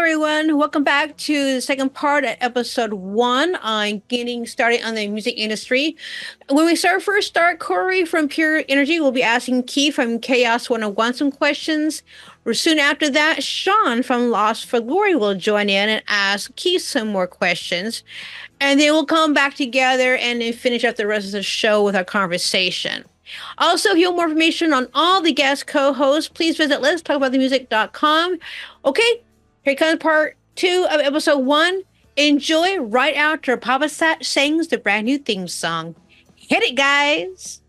everyone. Welcome back to the second part at episode one on getting started on the music industry. When we first start, Corey from Pure Energy will be asking Keith from Chaos 101 some questions. Or soon after that, Sean from Lost for Glory will join in and ask Keith some more questions. And then we'll come back together and then finish up the rest of the show with our conversation. Also, if you want more information on all the guest co-hosts, please visit letstalkaboutthemusic.com. Okay, here comes part two of episode one. Enjoy right after Papa Sat sings the brand new theme song. Hit it, guys.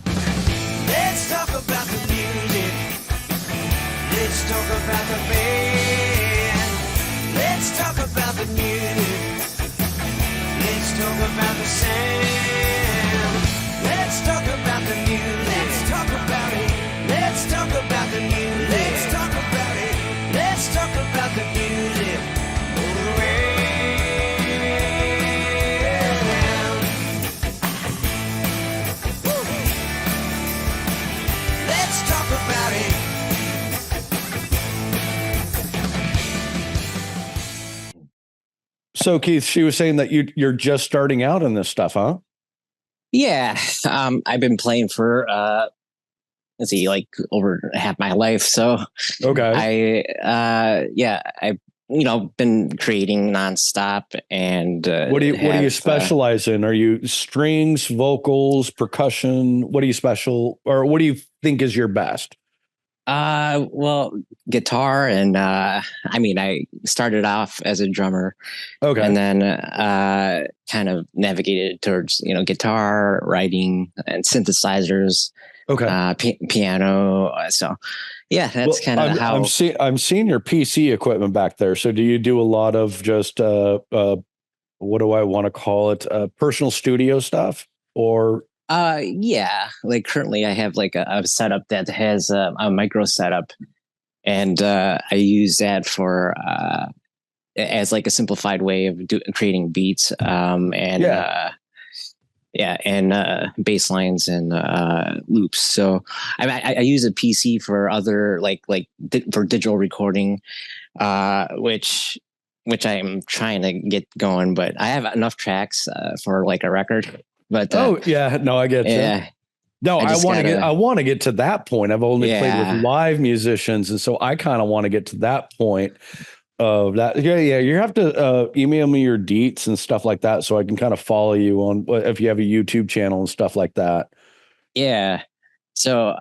Let's talk about the music. Let's talk about the band. Let's talk about the music. Let's talk about the sound. Let's talk about the music. Let's talk about it. Let's talk about the music. Let's talk about it. Let's talk about the music. All around. Woo. Let's talk about it. So, Keith, she was saying that you're just starting out in this stuff, huh? Yeah, I've been playing for like over half my life. So, Okay. I've been creating nonstop. And What do you specialize in? Are you strings, vocals, percussion? What do you what do you think is your best? Well, guitar, and I started off as a drummer, Okay. and then kind of navigated towards guitar, writing, and synthesizers. Okay. Piano. So, yeah, that's kind of how I'm seeing your PC equipment back there. So, do you do a lot of just what do I want to call it? Personal studio stuff, or yeah. Like currently, I have like a setup that has a micro setup, and I use that for as like a simplified way of creating beats. And bass lines and loops. So I use a PC for other for digital recording, which I'm trying to get going. But I have enough tracks for like a record. But no, I get you. Yeah. No, I want to get to that point. I've only played with live musicians, and so I kind of want to get to that point of that. Yeah. You have to email me your deets and stuff like that, so I can kind of follow you on if you have a YouTube channel and stuff like that. Yeah. So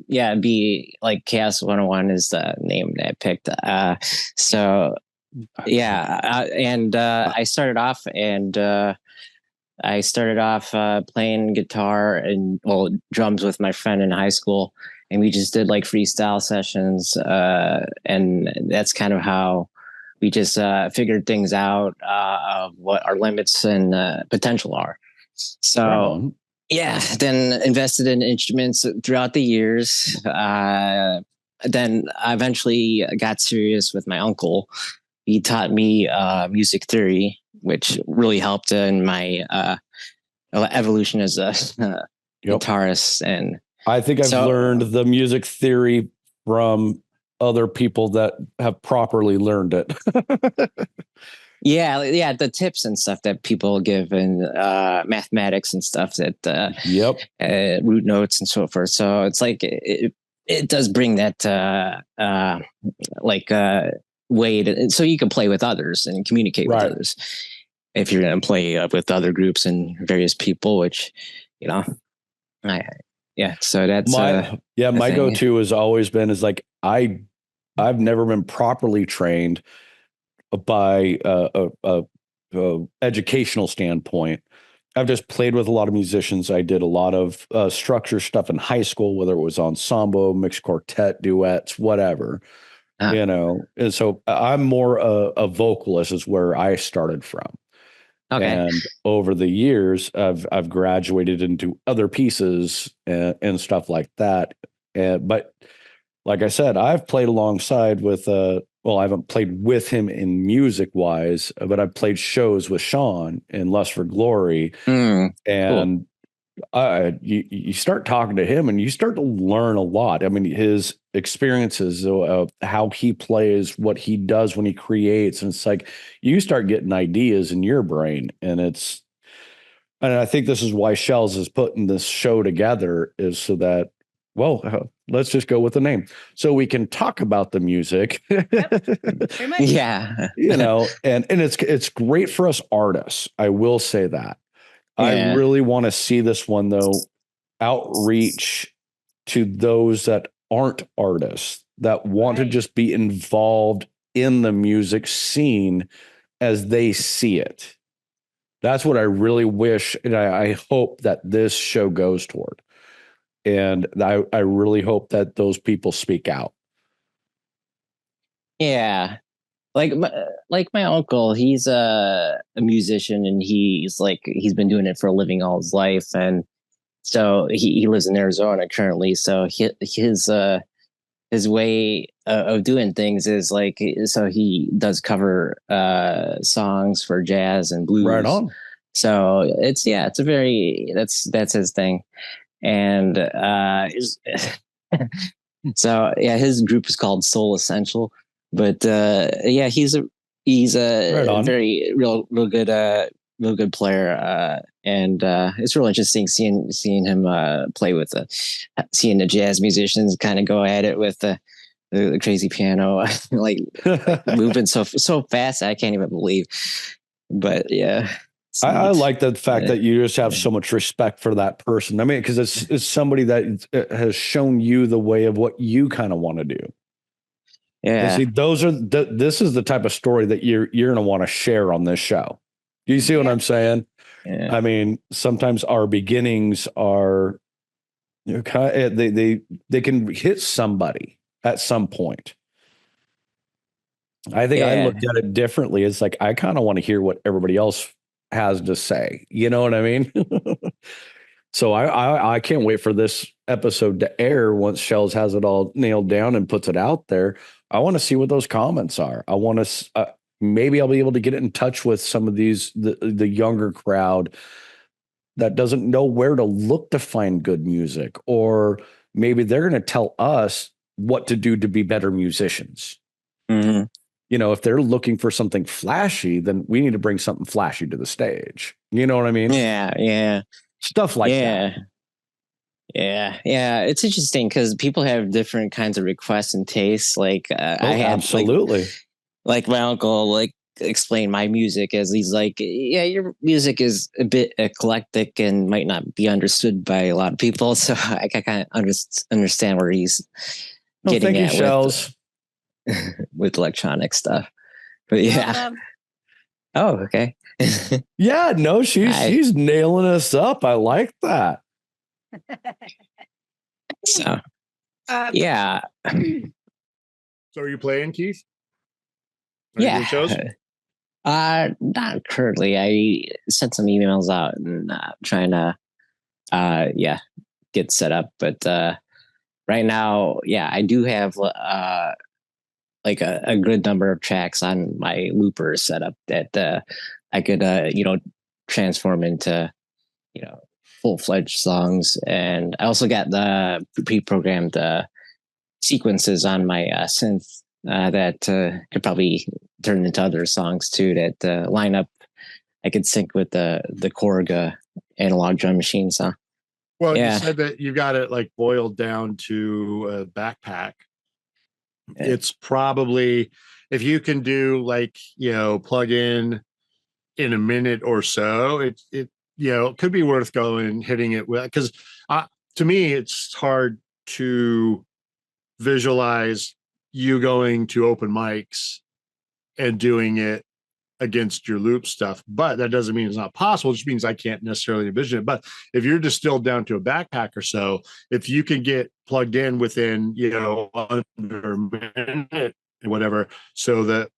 it'd be like Chaos 101 is the name that I picked. I started off playing guitar and drums with my friend in high school, and we just did like freestyle sessions, and that's kind of how we just figured things out of what our limits and potential are. So then invested in instruments throughout the years. Then I eventually got serious with my uncle. He taught me music theory, which really helped in my evolution as a guitarist. And I think I've learned the music theory from other people that have properly learned it. The tips and stuff that people give in mathematics and stuff that root notes and so forth. So it's like it does bring that way to, so you can play with others and communicate with others if you're going to play with other groups and various people, which so that's my go-to has always been I've never been properly trained by a educational standpoint. I've just played with a lot of musicians. I did a lot of structure stuff in high school, whether it was ensemble, mixed quartet, duets, whatever. And so I'm more a vocalist is where I started from. Okay. And over the years, I've graduated into other pieces and stuff like that. But like I said, I've played alongside with I haven't played with him in music wise, but I've played shows with Sean in Lust for Glory. And You start talking to him and you start to learn a lot. I mean, his experiences, how he plays, what he does when he creates. And it's like you start getting ideas in your brain. And I think this is why Shells is putting this show together, is so that, well, let's just go with the name so we can talk about the music. Very much. Yeah. You know, and it's great for us artists. I will say that. I Yeah. really want to see this one, though, outreach to those that aren't artists, that want to Right. just be involved in the music scene as they see it. That's what I really wish, and I hope that this show goes toward. And I really hope that those people speak out. Yeah. Like my uncle, he's a musician, and he's been doing it for a living all his life, and so he lives in Arizona currently. So his way of doing things is like, so he does cover songs for jazz and blues. Right on. So it's a very, that's his thing. And so yeah, his group is called Soul Essential. But yeah, he's a Right very real good player, and it's real interesting seeing him play with seeing the jazz musicians kind of go at it with the crazy piano, like moving so fast I can't even believe. But yeah, I like the fact that you just have so much respect for that person. I mean, because it's somebody that has shown you the way of what you kind of want to do. Yeah. See, this is the type of story that you're going to want to share on this show. Do you see what I'm saying? Yeah. I mean, sometimes our beginnings are, they can hit somebody at some point. I think I looked at it differently. It's like, I kind of want to hear what everybody else has to say. You know what I mean? So I can't wait for this episode to air once Shells has it all nailed down and puts it out there. I want to see what those comments are. I want to, maybe I'll be able to get in touch with some of the younger crowd that doesn't know where to look to find good music, or maybe they're going to tell us what to do to be better musicians. Mm-hmm. You know, if they're looking for something flashy, then we need to bring something flashy to the stage. You know what I mean? Yeah. Yeah. Stuff like that. Yeah. It's interesting because people have different kinds of requests and tastes. Like I had absolutely like my uncle explain my music as he's like, yeah, your music is a bit eclectic and might not be understood by a lot of people. So I kind of understand where he's getting at Shells. with electronic stuff. But yeah. Oh, okay. Yeah, no, she's nailing us up. I like that. So yeah. So are you playing, Keith? Yeah. Shows? Not currently. I sent some emails out and trying to get set up. But right now, yeah, I do have like a good number of tracks on my looper setup that I could transform into full-fledged songs. And I also got the pre-programmed sequences on my synth that could probably turn into other songs too, that line up. I could sync with the Korg analog drum machine. So well, you said that you got it like boiled down to a backpack. Yeah. It's probably, if you can do like, plug in a minute or so, it could be worth going hitting it with, because to me it's hard to visualize you going to open mics and doing it against your loop stuff. But that doesn't mean it's not possible. It just means I can't necessarily envision it. But if you're distilled down to a backpack or so, if you can get plugged in within, under a minute and whatever, so that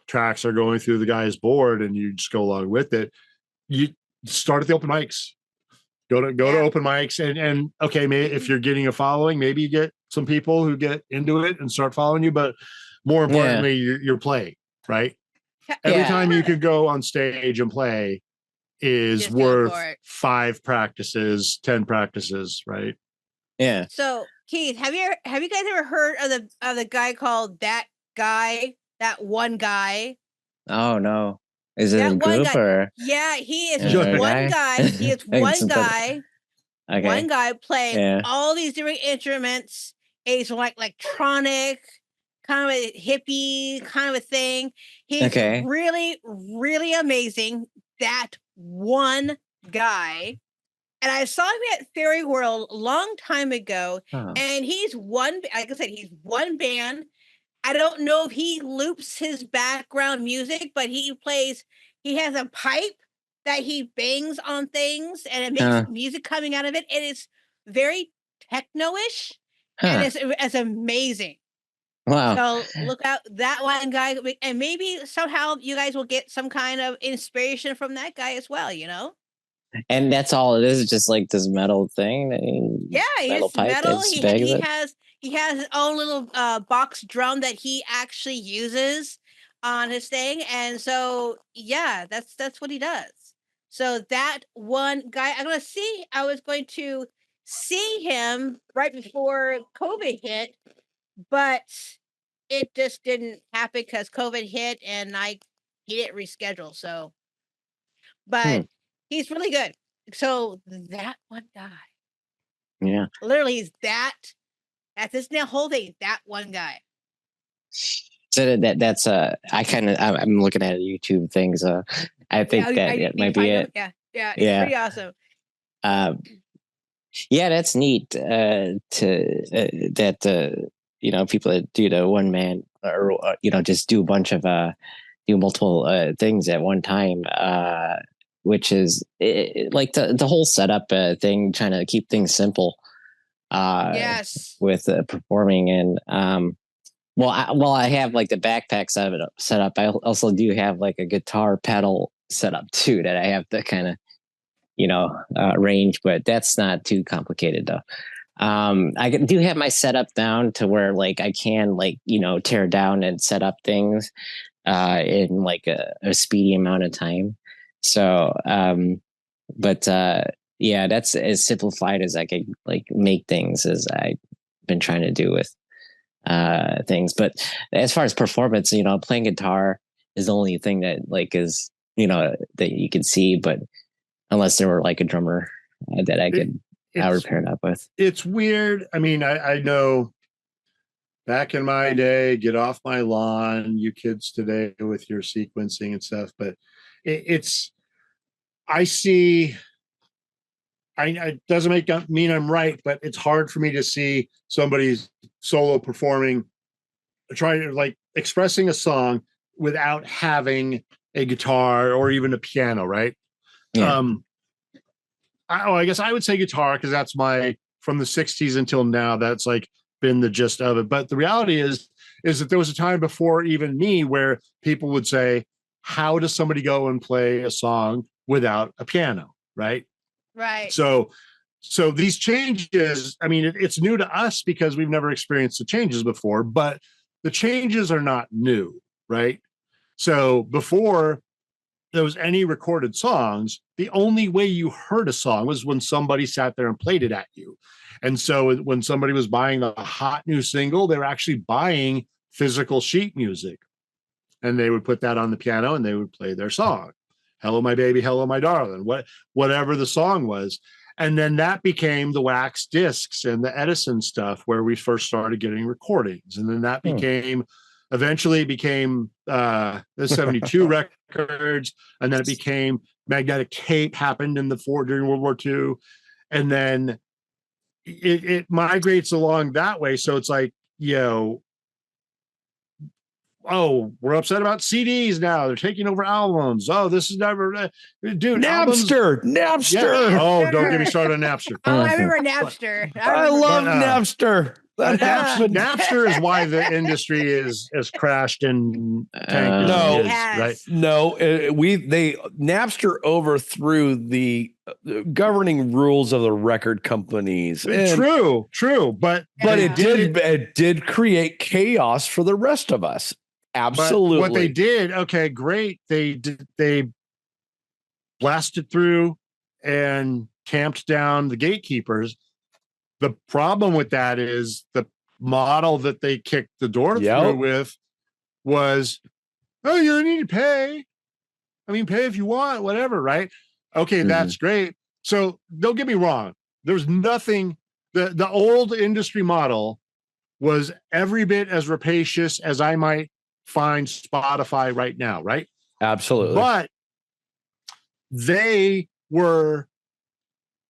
tracks are going through the guy's board and you just go along with it, you start at the open mics. Go to open mics and okay, maybe if you're getting a following, maybe you get some people who get into it and start following you. But more importantly, you're playing, right? Every time you could go on stage and play is Just go for worth it. 5 practices, 10 practices, right? Yeah. So Keith, have you guys ever heard of the guy called that one guy? Oh no. Is it That a one group guy. or Yeah, he is Yeah. one guy. He is one guy. Okay. One guy playing Yeah. all these different instruments. It's like electronic, kind of a hippie kind of a thing. He's Okay. really, really amazing. That one guy. And I saw him at Fairy World a long time ago. Huh. And he's one, like I said, he's one band. I don't know if he loops his background music, but he has a pipe that he bangs on things and it makes music coming out of it. And it's very techno-ish and it's amazing. Wow. So look out that one guy, and maybe somehow you guys will get some kind of inspiration from that guy as well, you know? And that's all it is, just like this metal thing. Yeah, metal he's pipe metal. that's He big. he has his own little box drum that he actually uses on his thing, and so yeah, that's what he does. So that one guy, I was going to see him right before COVID hit, but it just didn't happen because COVID hit, and he didn't reschedule. So, but he's really good. So that one guy. Yeah. Literally, he's that's this now whole thing. That one guy. So that's I'm looking at YouTube things. I think it might be it. Yeah, it's pretty awesome. Yeah, that's neat. People that do the one man or just do a bunch of do multiple things at one time. Which is like the whole setup thing, trying to keep things simple. Yes. With performing and I have like the backpack set up. I also do have like a guitar pedal set up too that I have to kind of arrange, but that's not too complicated though. I do have my setup down to where like I can tear down and set up things in like a speedy amount of time. So, yeah, that's as simplified as I can like make things as I've been trying to do with things. But as far as performance, playing guitar is the only thing that like is that you can see. But unless there were like a drummer that I could repair it up with, it's weird. I mean, I know. Back in my day, get off my lawn, you kids today with your sequencing and stuff, but it doesn't mean I'm right, but it's hard for me to see somebody solo performing, trying to like expressing a song without having a guitar or even a piano, right? Yeah. I guess I would say guitar because that's from the 60s until now, that's like been the gist of it. But the reality is that there was a time before even me where people would say, how does somebody go and play a song without a piano? Right. So these changes, I mean, it's new to us because we've never experienced the changes before, but the changes are not new. Right. So before there was any recorded songs, the only way you heard a song was when somebody sat there and played it at you. And so when somebody was buying the hot new single, they were actually buying physical sheet music. And they would put that on the piano and they would play their song. Hello, my baby. Hello, my darling. Whatever the song was. And then that became the wax discs and the Edison stuff where we first started getting recordings. And then that eventually became the 72 records. And then it became magnetic tape happened during World War II. And then it migrates along that way. So it's like, oh, we're upset about CDs now. They're taking over albums. Oh, this is never, dude. Napster. Yeah. Oh, don't get me started on Napster. Oh, I remember Napster. I love Napster. Napster is why the industry is crashed and tanked. Right? No, Napster overthrew the governing rules of the record companies. True, but it did create chaos for the rest of us. Absolutely. But what they did, okay, great. They blasted through and tamped down the gatekeepers. The problem with that is the model that they kicked the door through with was, oh, you don't need to pay. I mean, pay if you want, whatever, right? Okay, that's great. So don't get me wrong. There's nothing, the old industry model was every bit as rapacious as I might find Spotify right now, right? Absolutely. But they were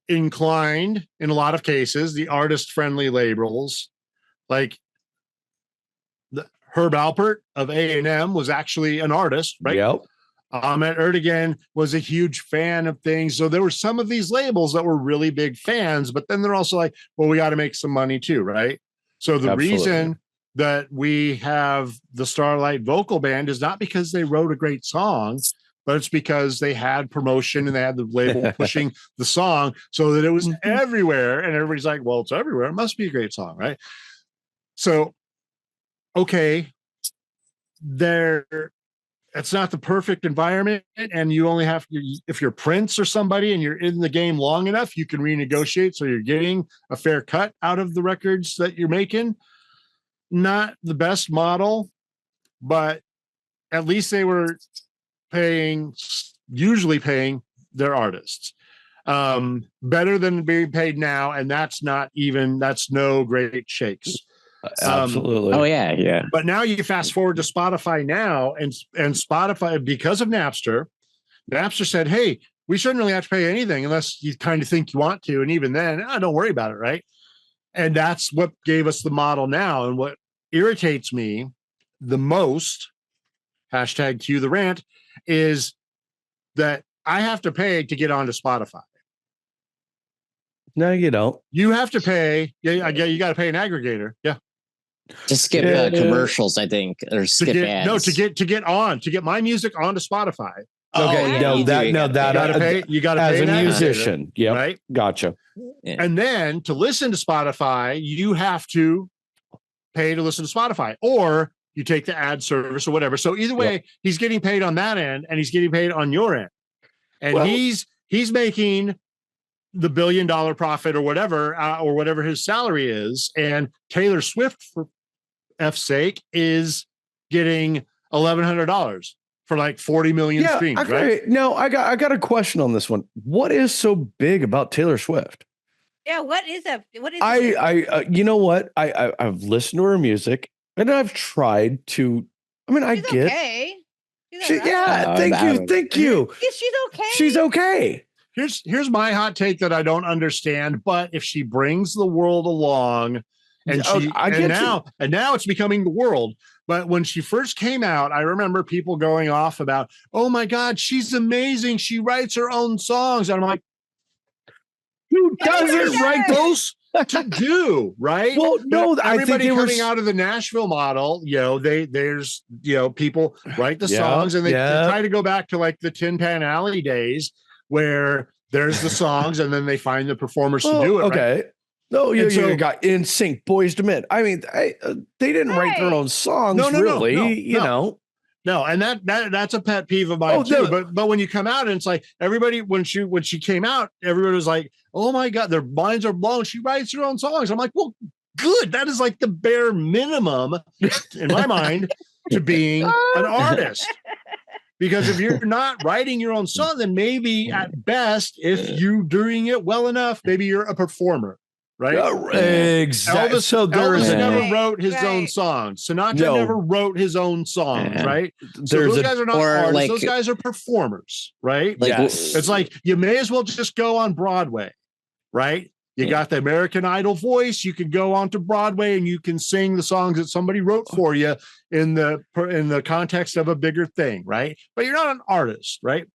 inclined, in a lot of cases, the artist-friendly labels, like Herb Alpert of A&M was actually an artist, right? Yep. Ahmet Erdogan was a huge fan of things. So there were some of these labels that were really big fans, but then they're also like, well, we got to make some money too, right? So the reason that we have the Starlight Vocal Band is not because they wrote a great song, but it's because they had promotion and they had the label pushing the song so that it was everywhere. And everybody's like, well, it's everywhere. It must be a great song, right? So, okay, it's not the perfect environment, and you only have to, if you're Prince or somebody and you're in the game long enough, you can renegotiate so you're getting a fair cut out of the records that you're making. Not the best model, but at least they were usually paying their artists better than being paid now, and that's no great shakes. Absolutely. Oh yeah. But now you fast forward to Spotify now, and Spotify, because of Napster said, hey, we shouldn't really have to pay anything unless you kind of think you want to. And even then, don't worry about it, right? And that's what gave us the model now. And what irritates me the most, hashtag cue the rant, is that I have to pay to get onto Spotify. No, you don't. You have to pay. Yeah, you got to pay an aggregator. Yeah. To skip commercials, I think, or skip ads. No, to get my music onto Spotify. Okay, you gotta pay. You gotta pay as a musician. Yeah, right. Gotcha. Yeah. And then to listen to Spotify, you have to pay to listen to Spotify, or you take the ad service or whatever. So either way, he's getting paid on that end, and he's getting paid on your end, and he's making the $1 billion profit or whatever his salary is. And Taylor Swift, for F's sake, is getting $1,100 for like 40 million streams. Okay. Right? No, I got a question on this one. What is so big about Taylor Swift? Yeah, what is that? What is you know what? I've listened to her music and I've tried to. I mean, she's okay. Thank you. She's okay. She's okay. Here's my hot take that I don't understand, but if she brings the world along, and now it's becoming the world. But when she first came out, I remember people going off about, oh my God, she's amazing. She writes her own songs. And I'm like, who doesn't write those to do, right? Well, no, everybody coming out of the Nashville model, there's people write the songs, and they try to go back to like the Tin Pan Alley days, where there's the songs and then they find the performers to do it. Okay. Right? No, you got In Sync, Boys to Men. I mean, they didn't write their own songs, really. No, and that's a pet peeve of mine too. But when you come out and it's like everybody, when she came out, everybody was like, oh my God, their minds are blown. She writes her own songs. I'm like, well, good. That is like the bare minimum in my mind to being an artist. Because if you're not writing your own song, then maybe at best, if you're doing it well enough, maybe you're a performer, right? Exactly. Elvis never wrote his own songs. Sinatra never wrote his own songs, right? So those guys are not artists. Those guys are performers, right? It's like you may as well just go on Broadway, right? You got the American Idol voice. You can go onto Broadway and you can sing the songs that somebody wrote for you in the context of a bigger thing, right? But you're not an artist, right?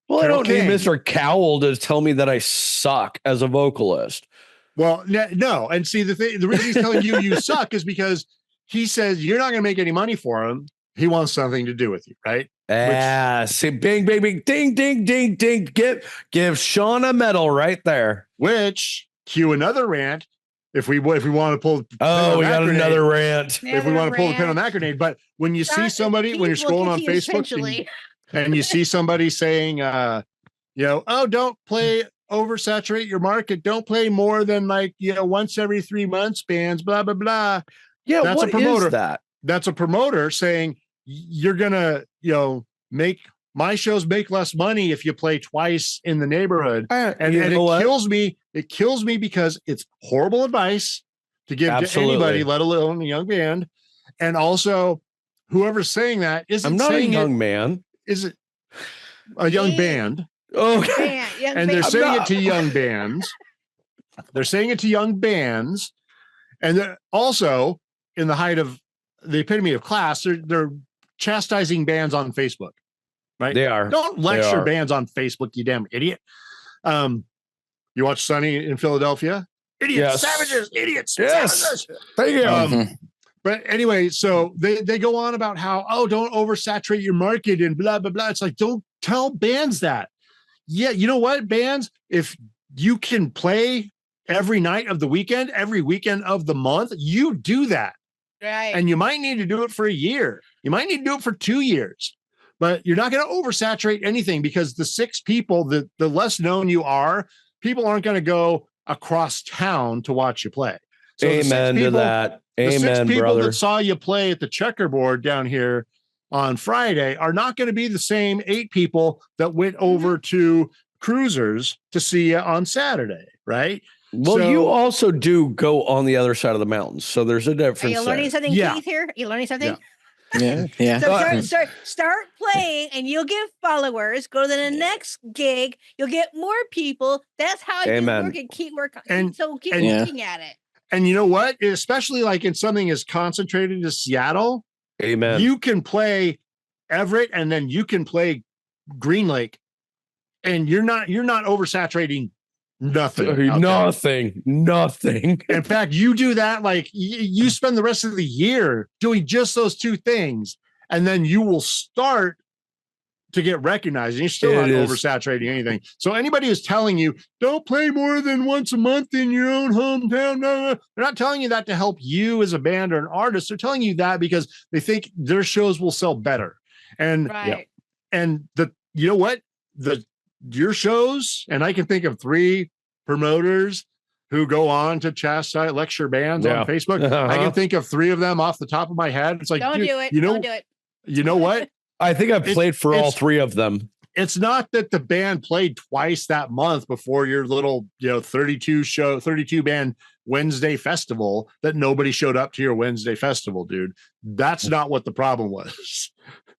Well, I don't need Mr. Cowell to tell me that I suck as a vocalist. Well, no. And see, the reason he's telling you suck is because he says you're not going to make any money for him. He wants something to do with you, right? See, bing, bing, bing, ding, ding, ding, ding. Give Sean a medal right there. Which, cue another rant. If we want to pull, we got another rant. If we want to pull the pin on that grenade, but when you see somebody, when you're scrolling on Facebook, and you see somebody saying, don't play oversaturate your market. Don't play more than once every 3 months bands, blah, blah, blah. Yeah. That's What a promoter. is that? That's a promoter saying you're going to, make my shows make less money if you play twice in the neighborhood. And it kills me. It kills me because it's horrible advice to give to anybody, let alone a young band. And also whoever's saying that isn't I'm not saying a young man. Is it a young band? Okay. And they're saying it to young bands. They're saying it to young bands. And they're also in the height of the epitome of class, they're chastising bands on Facebook, right? They are. Don't lecture bands on Facebook, you damn idiot. You watch Sunny in Philadelphia? Idiots, savages, idiots, savages. Thank you. But anyway, so they go on about how, don't oversaturate your market and blah, blah, blah. It's like, don't tell bands that. Yeah, you know what, bands? If you can play every night of the weekend, every weekend of the month, you do that. Right. And you might need to do it for a year. You might need to do it for 2 years. But you're not going to oversaturate anything because the 6 people, the less known you are, people aren't going to go across town to watch you play. So amen to that. Amen, the 6 people brother. that saw you play at the checkerboard down here on Friday are not going to be the same 8 people that went over to Cruisers to see you on Saturday, right? Well, you also do go on the other side of the mountains, so there's a difference. Are you learning something, Keith? Here, are you learning something? Yeah. So start playing, and you'll get followers. Go to the next gig, you'll get more people. That's how you work and keep working. Keep looking at it. And you know what? Especially like in something as concentrated as Seattle, amen. You can play Everett, and then you can play Green Lake, and you're not oversaturating nothing. Nothing. In fact, you do that like you spend the rest of the year doing just those 2 things, and then you will start to get recognized, and you're still not oversaturating anything. So anybody who's telling you don't play more than once a month in your own hometown, they're not telling you that to help you as a band or an artist. They're telling you that because they think their shows will sell better. And and you know what? Your shows, and I can think of 3 promoters who go on to chastise lecture bands on Facebook. I can think of 3 of them off the top of my head. It's like, don't do it. You know what? I think I played for all 3 of them. It's not that the band played twice that month before your little, 32 band Wednesday festival that nobody showed up to your Wednesday festival, dude. That's not what the problem was.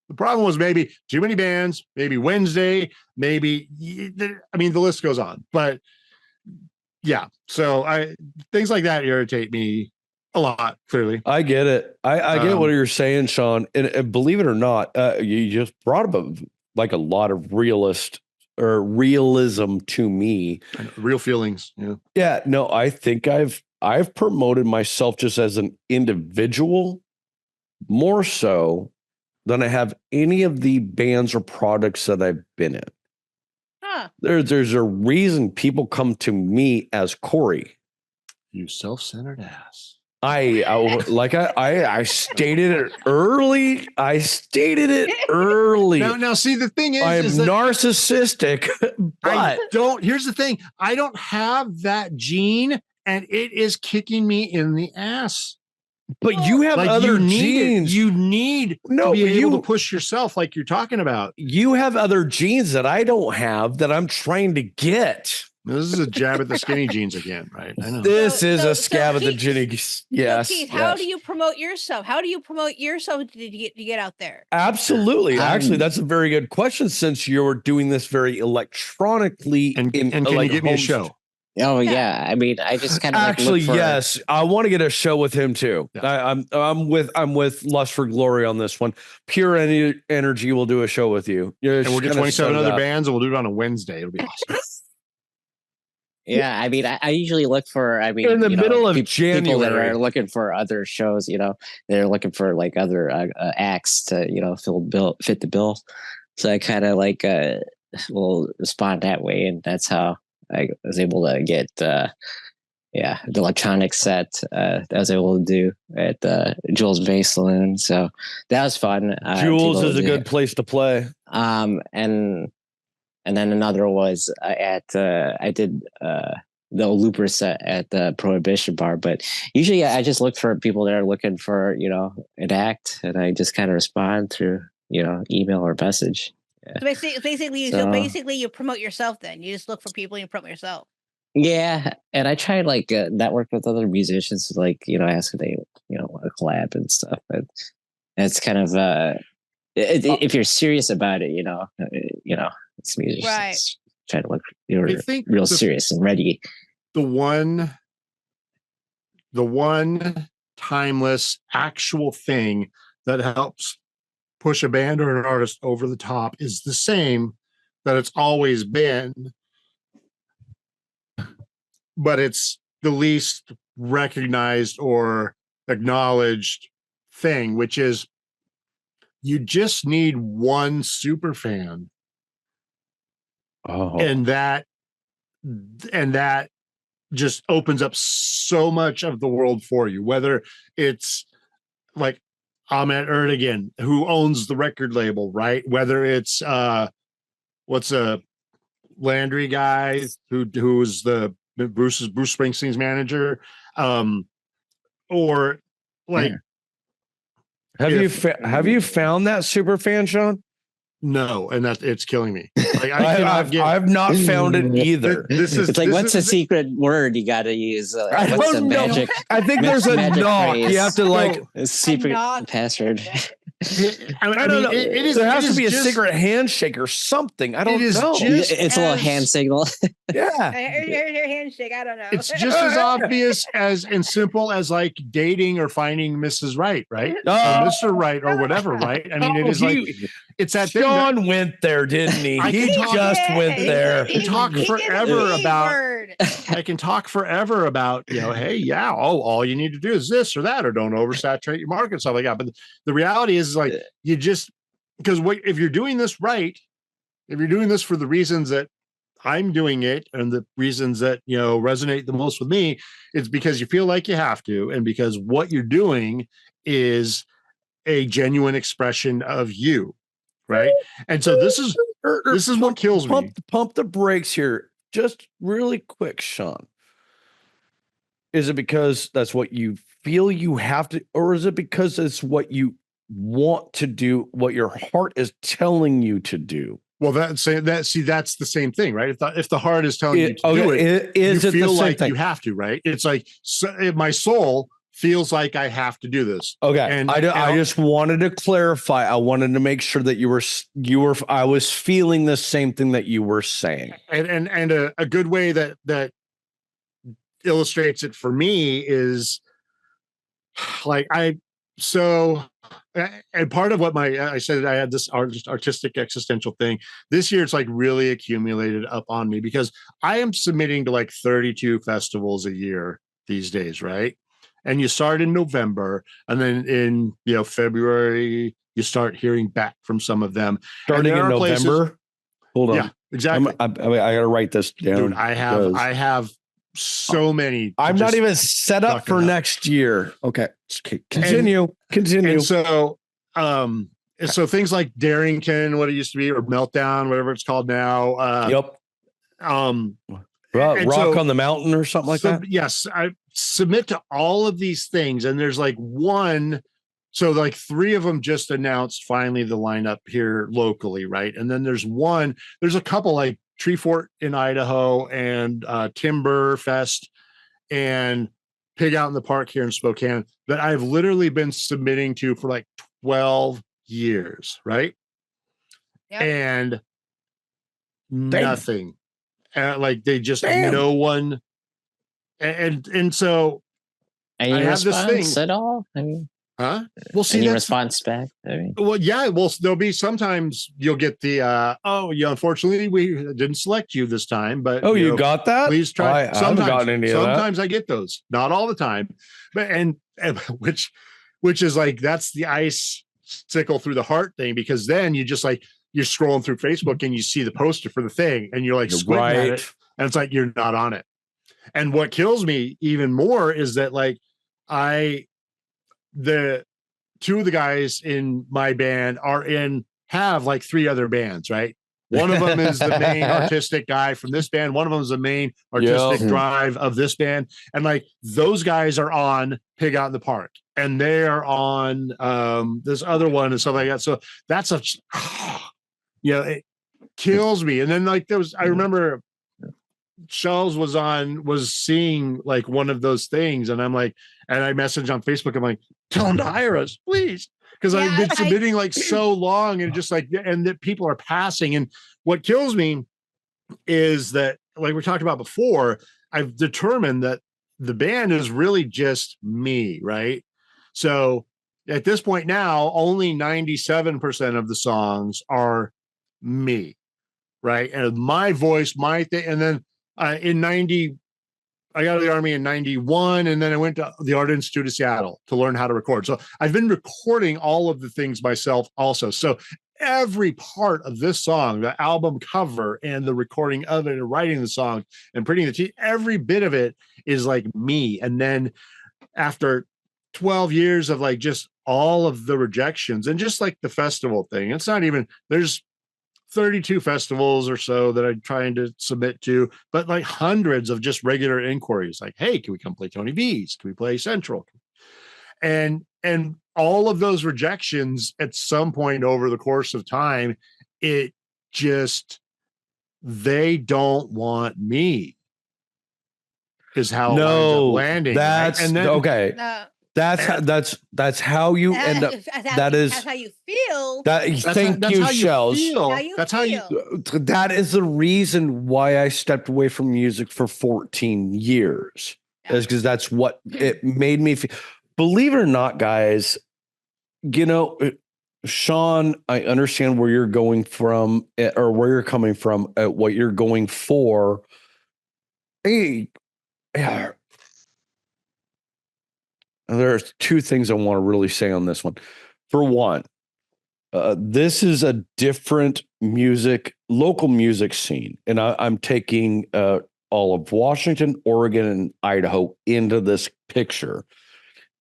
The problem was maybe too many bands, maybe Wednesday, maybe, the list goes on. But yeah, so things like that irritate me a lot, clearly. I get it. I get what you're saying, Sean. And believe it or not, you just brought up a lot of realism to me. Real feelings. Yeah. Yeah. No, I think I've promoted myself just as an individual more so than I have any of the bands or products that I've been in. Huh. There's a reason people come to me as Corey. You self-centered ass. I stated it early. Now, see, the thing is, I am narcissistic, but here's the thing. I don't have that gene, and it is kicking me in the ass. But you have other genes. You need to be able to push yourself like you're talking about. You have other genes that I don't have that I'm trying to get. This is a jab at the skinny jeans again, right? I know. This is a scab at the jeans. Yes. Keith, how do you promote yourself? How do you promote yourself to get out there? Absolutely. Actually, that's a very good question since you're doing this very electronically. And can you get me a show? Oh yeah. I mean, I just kind of actually yes. I want to get a show with him too. Yeah. I'm with Lust for Glory on this one. Pure Energy will do a show with you. And we'll get 27 other bands, and we'll do it on a Wednesday. It'll be awesome. Yeah, I mean, I usually look for, in the middle of January, people that are looking for other shows, they're looking for like other acts to, fit the bill. So I kind of will respond that way. And that's how I was able to get, the electronic set that I was able to do at Jules Bay Saloon. So that was fun. Jules is a good place to play. And and then another was I did the looper set at the Prohibition Bar. But usually I just look for people that are looking for, an act, and I just kind of respond through, email or message. Yeah. So basically you promote yourself then. You just look for people and you promote yourself. Yeah. And I try like network with other musicians, like, ask if they, want to collab and stuff. But it's kind of, if you're serious about it, it's musicians. Right. Try to look real serious and ready. The one timeless actual thing that helps push a band or an artist over the top is the same that it's always been, but it's the least recognized or acknowledged thing, which is you just need one super fan. Oh. And that just opens up so much of the world for you, whether it's like Ahmet Erdogan, who owns the record label, right? Whether it's what's a Landry guy who's the Bruce Springsteen's manager, or like have you found that super fan, Sean? No, and that it's killing me. Like, I've not found it either. It's like, what's the secret word you got to use? I don't know. Magic, I think there's a knock. Phrase. You have to like a secret password. I don't know. There has to be a secret handshake or something. I don't know. It's a little hand signal. Yeah. Your handshake. I don't know. It's just as obvious and simple as like dating or finding Mrs. Right, right? Or Mr. Right or whatever, right? I mean, it is like it's that thing. Sean went there, didn't he? He just went there. I can talk forever about, hey, yeah, all you need to do is this or that, or don't oversaturate your market, stuff like that. But the reality is like you just, because if you're doing this right, if you're doing this for the reasons that I'm doing it and the reasons that resonate the most with me, it's because you feel like you have to, and because what you're doing is a genuine expression of you, right? And so this is what kills me. Pump the brakes here, just really quick, Sean. Is it because that's what you feel you have to, or is it because it's what you want to do, what your heart is telling you to do? Well, that's the same thing, right? If the heart is telling you to do it, you feel like you have to, right? It's like my soul feels like I have to do this. Okay, and I just wanted to clarify. I wanted to make sure that I was feeling the same thing that you were saying. And a good way that illustrates it for me is like and part of what I said, I had this artistic existential thing this year. It's like really accumulated up on me because I am submitting to like 32 festivals a year these days, right? And you start in November, and then in February you start hearing back from some of them. Starting in November. Hold on, yeah, exactly. I gotta write this down. Dude, I have so many. I'm not even set up for next year. Okay. Continue. And so things like Darrington, what it used to be, or Meltdown, whatever it's called now. Yep. Rock on the Mountain or something like that. Yes. I submit to all of these things. And there's like one. So like 3 of them just announced finally the lineup here locally. Right. And then there's a couple like Tree Fort in Idaho and Timber Fest and Pig Out in the Park here in Spokane that I've literally been submitting to for like 12 years, right? Yep. And nothing. Like they just no one. And so I have this thing at all. I mean, huh? Well, see, any response back? I mean, well, yeah. Well, there'll be sometimes you'll get the unfortunately we didn't select you this time, but you got that. Please try. I haven't gotten any of that. Sometimes I get those, not all the time, but and which is like that's the icicle through the heart thing, because then you just like you're scrolling through Facebook and you see the poster for the thing and you're like squinting at it, and it's like you're not on it. And what kills me even more is that like the 2 of the guys in my band have like 3 other bands, right? One of them is the main artistic guy from this band. One of them is the main artistic drive of this band. And like those guys are on Pig Out in the Park, and they are on this other one and stuff like that. So that's a, it kills me. And then like I remember Shells was seeing like one of those things, and I'm like, and I messaged on Facebook, I'm like, tell him to hire us, please. Because I've been submitting like so long, and just like, and that people are passing. And what kills me is that, like we talked about before, I've determined that the band is really just me, right? So at this point now, only 97% of the songs are me, right? And my voice, my thing. And then in 90, I got out of the Army in 91, and then I went to the Art Institute of Seattle to learn how to record. So I've been recording all of the things myself also. So every part of this song, the album cover and the recording of it and writing the song and printing every bit of it is like me. And then after 12 years of like just all of the rejections and just like the festival thing, it's not even, there's 32 festivals or so that I'm trying to submit to, but like hundreds of just regular inquiries like, hey, can we come play Tony V's? Can we play Central? And all of those rejections at some point over the course of time, it just, they don't want me is how it winds up landing. That's right? And then, okay. That's how you end up. That's how you feel. Thank you, Shells. That's how you. That is the reason why I stepped away from music for 14 years. Is because that's what it made me feel. Believe it or not, guys, Sean, I understand where you're going from, or where you're coming from, what you're going for. Hey, there's two things I want to really say on this one. For one, this is a different local music scene. And I'm taking all of Washington, Oregon, and Idaho into this picture.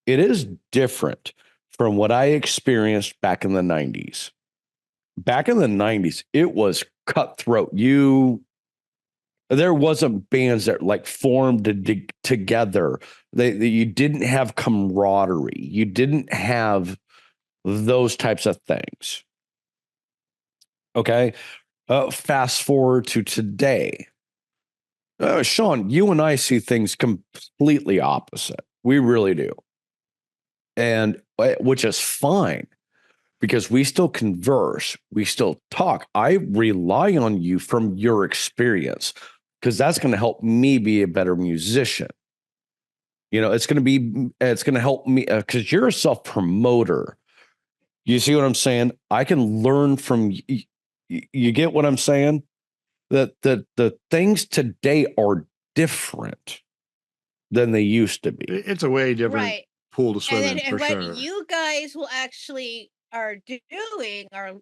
It is different from what I experienced back in the 90s. Back in the 90s, it was cutthroat. There wasn't bands that like formed together. You didn't have camaraderie. You didn't have those types of things. Okay. Fast forward to today. Sean, you and I see things completely opposite. We really do. And which is fine, because we still converse. We still talk. I rely on you from your experience, because that's going to help me be a better musician. It's going to help me because you're a self-promoter. You see what I'm saying? I can learn from you. You get what I'm saying? That the things today are different than they used to be. It's a way different pool to swim in, for sure. What you guys will actually are doing, or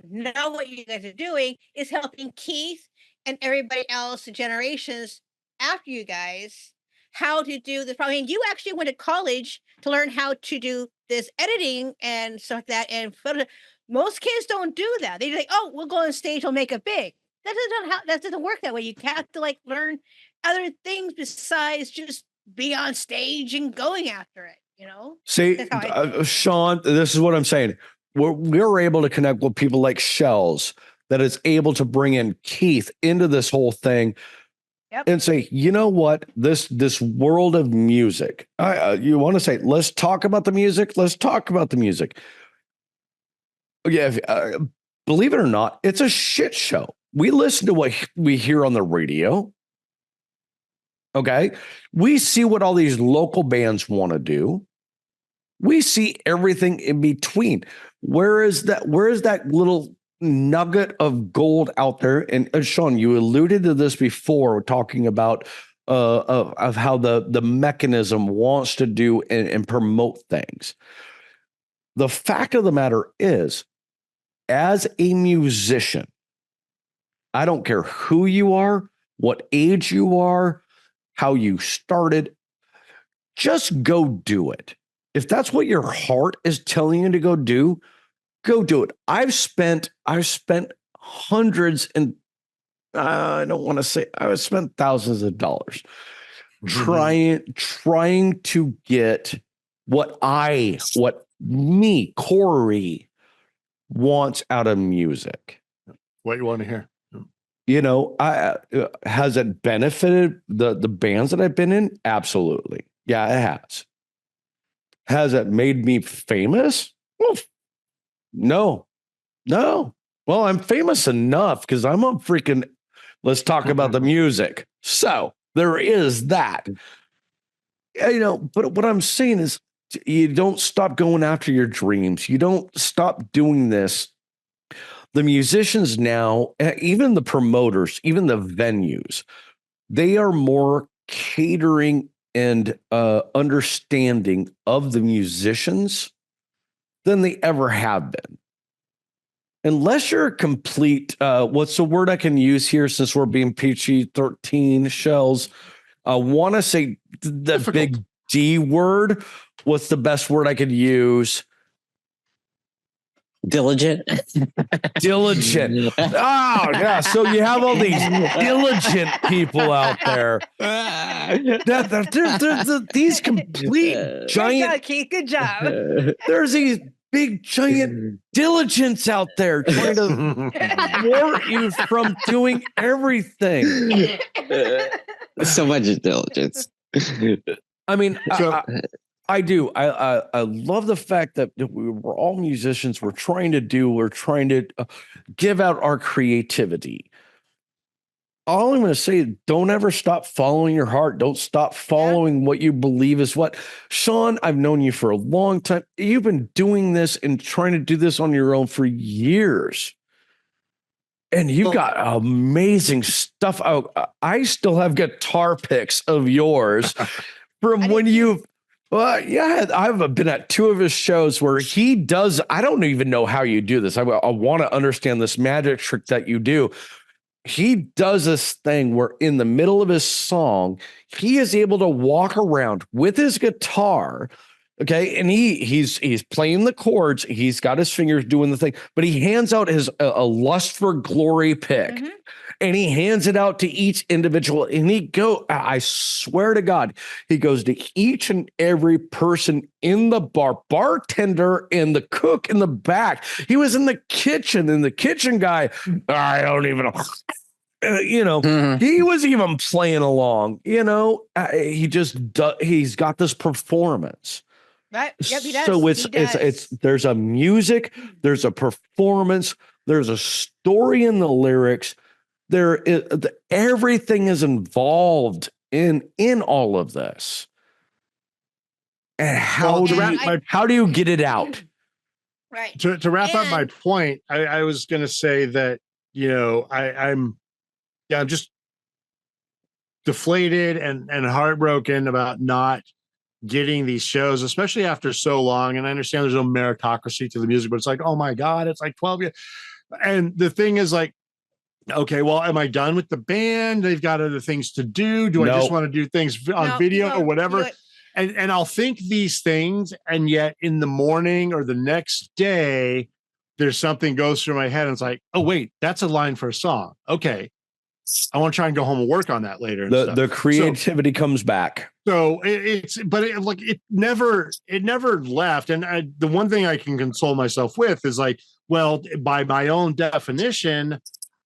now what you guys are doing, is helping Keith and everybody else, the generations after you guys, how to do this. I mean, you actually went to college to learn how to do this editing and stuff like that. And most kids don't do that. They're like, oh, we'll go on stage, we'll make it big. That doesn't work that way. You have to like learn other things besides just be on stage and going after it. See, Sean, this is what I'm saying. We're able to connect with people like Shells that is able to bring in Keith into this whole thing and say, you know what, this world of music, you want to say, let's talk about the music. Let's talk about the music. Yeah. Believe it or not, it's a shit show. We listen to what we hear on the radio. Okay. We see what all these local bands want to do. We see everything in between. Where is that little nugget of gold out there? And Sean, you alluded to this before, talking about of how the mechanism wants to do and promote things. The fact of the matter is, as a musician, I don't care who you are, what age you are, how you started, just go do it. If that's what your heart is telling you to go do it. I've spent hundreds and I don't want to say I spent thousands of dollars trying to get what me, Corey, wants out of music. What you want to hear? You know, has it benefited the bands that I've been in? Absolutely. Yeah, it has. Has it made me famous? Well, no. Well, I'm famous enough because I'm a freaking, let's talk about the music. So there is that. You know, but what I'm saying is you don't stop going after your dreams. You don't stop doing this. The musicians now, even the promoters, even the venues, they are more catering and understanding of the musicians than they ever have been. Unless you're a complete, what's the word I can use here since we're being PG-13 shells? I want to say the big D word. What's the best word I could use? Diligent. Diligent. Oh, yeah. So you have all these diligent people out there. These complete giant. Good job. There's these big giant diligents out there trying to thwart you from doing everything. So much diligence. I mean, I do. I love the fact that we're all musicians. We're trying to give out our creativity. All I'm going to say, don't ever stop following your heart. Don't stop following what you believe is what. Sean, I've known you for a long time. You've been doing this and trying to do this on your own for years. And you've got amazing stuff. I still have guitar picks of yours from when you've. Well, yeah, I've been at 2 of his shows where he does. I don't even know how you do this. I want to understand this magic trick that you do. He does this thing where in the middle of his song, he is able to walk around with his guitar. Okay. And he's playing the chords. He's got his fingers doing the thing, but he hands out his a lust for glory pick. And he hands it out to each individual. And I swear to God, he goes to each and every person in the bartender and the cook in the back. He was in the kitchen, and the kitchen guy, I don't even know. He was even playing along. He's got this performance. Right. Yep, he does. So it's there's a music, there's a performance, there's a story in the lyrics. There is everything is involved in all of this. And how do you get it out? Right. To wrap up my point, I was going to say that, I'm just deflated and heartbroken about not getting these shows, especially after so long. And I understand there's no meritocracy to the music, but it's like, oh my God, it's like 12 years. And the thing is like, okay, well, am I done with the band? They've got other things to do. Do I just want to do things on video or whatever? And I'll think these things. And yet in the morning or the next day, there's something goes through my head. And it's like, oh, wait, that's a line for a song. Okay. I want to try and go home and work on that later. The creativity comes back. So it never left. And the one thing I can console myself with is like, well, by my own definition,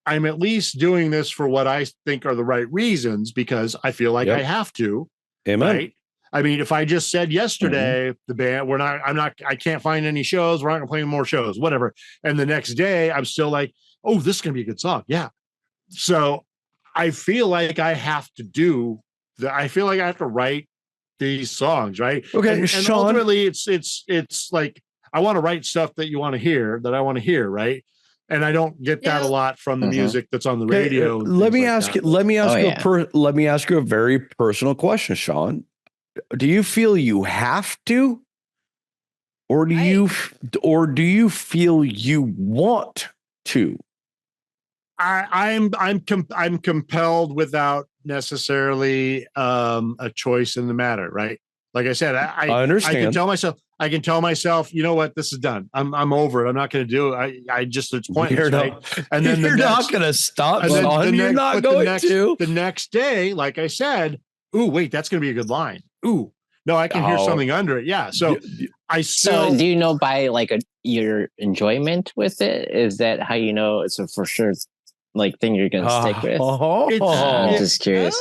I'm at least doing this for what I think are the right reasons because I feel like I have to. Amen. Right? I mean, if I just said yesterday, the band, I can't find any shows. We're not going to play any more shows, whatever. And the next day I'm still like, oh, this is going to be a good song. Yeah. So I feel like I have to do that. I feel like I have to write these songs. Right. Okay. And Sean, ultimately it's like, I want to write stuff that you want to hear, that I want to hear. Right. And I don't get that a lot from the music that's on the radio. Let me ask you a very personal question, Sean. Do you feel you have to, or do you feel you want to? I'm compelled without necessarily a choice in the matter. Right. Like I said, I understand. I can tell myself I can tell myself, you know what, this is done. I'm over it. I'm not going to do it. I just, it's pointless, right? And then you're not going to stop, and then son. You're not going to. The next day, like I said, ooh, wait, that's going to be a good line. Ooh, no, I can hear something under it. Yeah. So I still. So do you know by like your enjoyment with it? Is that how you know it's a for sure like thing you're going to stick with? I'm just curious.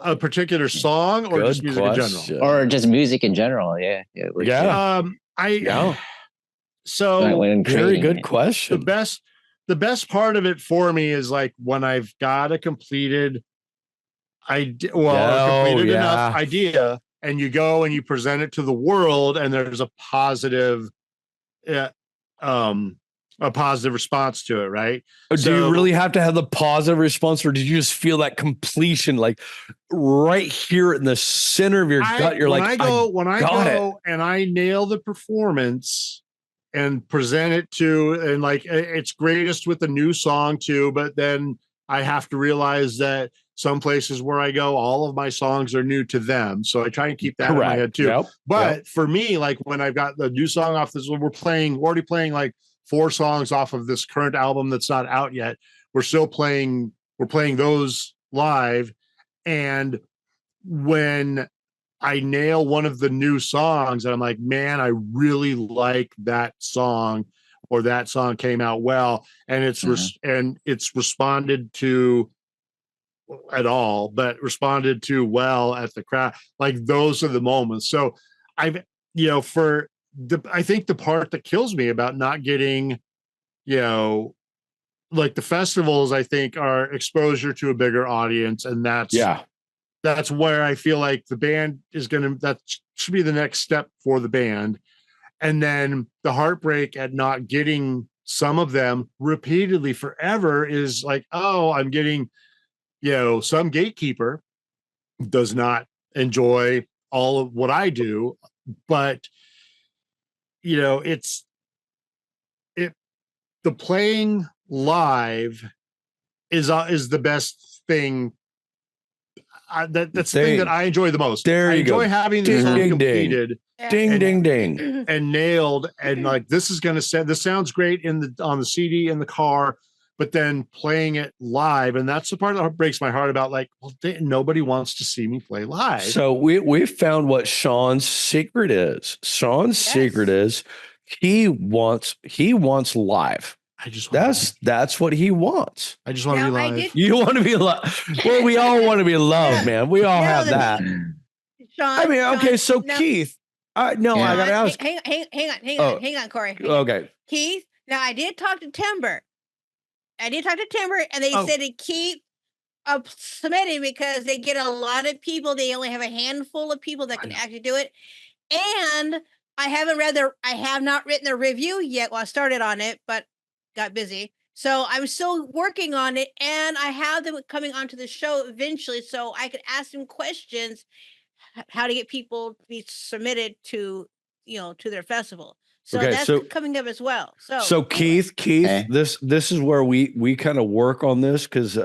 A particular song or just music in general? Or just music in general. Yeah. So very good question. The best part of it for me is like when I've got a completed enough idea, and you go and you present it to the world, and there's a positive response to it, right? Do you really have to have the positive response, or did you just feel that completion, like right here in the center of your gut? You're when I go and I nail the performance and present it to, and like it's greatest with the new song too, but then I have to realize that some places where I go, all of my songs are new to them. So I try and keep that in my head too. But for me, like when I've got the new song off this, we're already playing like 4 songs off of this current album that's not out yet. We're playing those live. And when I nail one of the new songs and I'm like, man, I really like that song, or that song came out well, and it's responded to responded to well at the crowd. Like those are the moments. So I think the part that kills me about not getting, like the festivals, I think are exposure to a bigger audience. And that's where I feel like the band that should be the next step for the band. And then the heartbreak at not getting some of them repeatedly forever is like, oh, I'm getting, some gatekeeper does not enjoy all of what I do, but the playing live is the best thing. That's the thing that I enjoy the most. I enjoy having the song completed, ding, and nailed, and like this sounds great on the CD in the car, but then playing it live, and that's the part that breaks my heart about like, well, nobody wants to see me play live. So we found what Sean's secret is. Sean's secret is he wants live. That's what he wants. I just want to be live. You want to be live. Well, we all want to be loved, man. We all have that. Sean, so Keith, I gotta ask. Hang on, Corey. Okay. Keith, now I did talk to Timber. And they said to keep submitting because they get a lot of people. They only have a handful of people that can actually do it. And I have not written the review yet. Well, I started on it, but got busy. So I'm still working on it, and I have them coming onto the show eventually, so I could ask them questions, how to get people to be submitted to, to their festival. So that's coming up as well. So Keith, this is where we kind of work on this because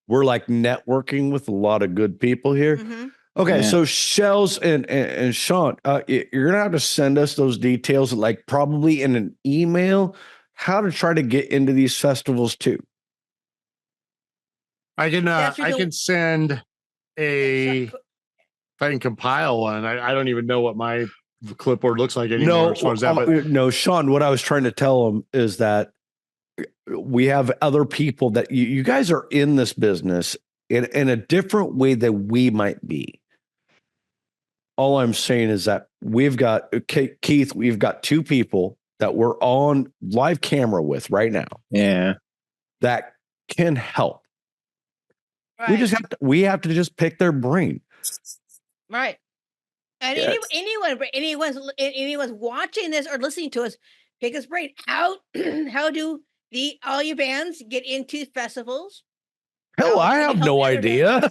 we're like networking with a lot of good people here. Mm-hmm. Okay, so Shells and Sean, you're gonna have to send us those details, like probably in an email, how to try to get into these festivals too. I can send if I can compile one. I don't even know what my clipboard looks like anymore as far as that. No, Sean, what I was trying to tell him is that we have other people that you guys are in this business in a different way than we might be. All I'm saying is that Keith, we've got 2 people that we're on live camera with right now. Yeah. That can help. Right. We have to just pick their brain. Right. And anyone's watching this or listening to us, pick his brain. How do all your bands get into festivals? Hell, I have no idea.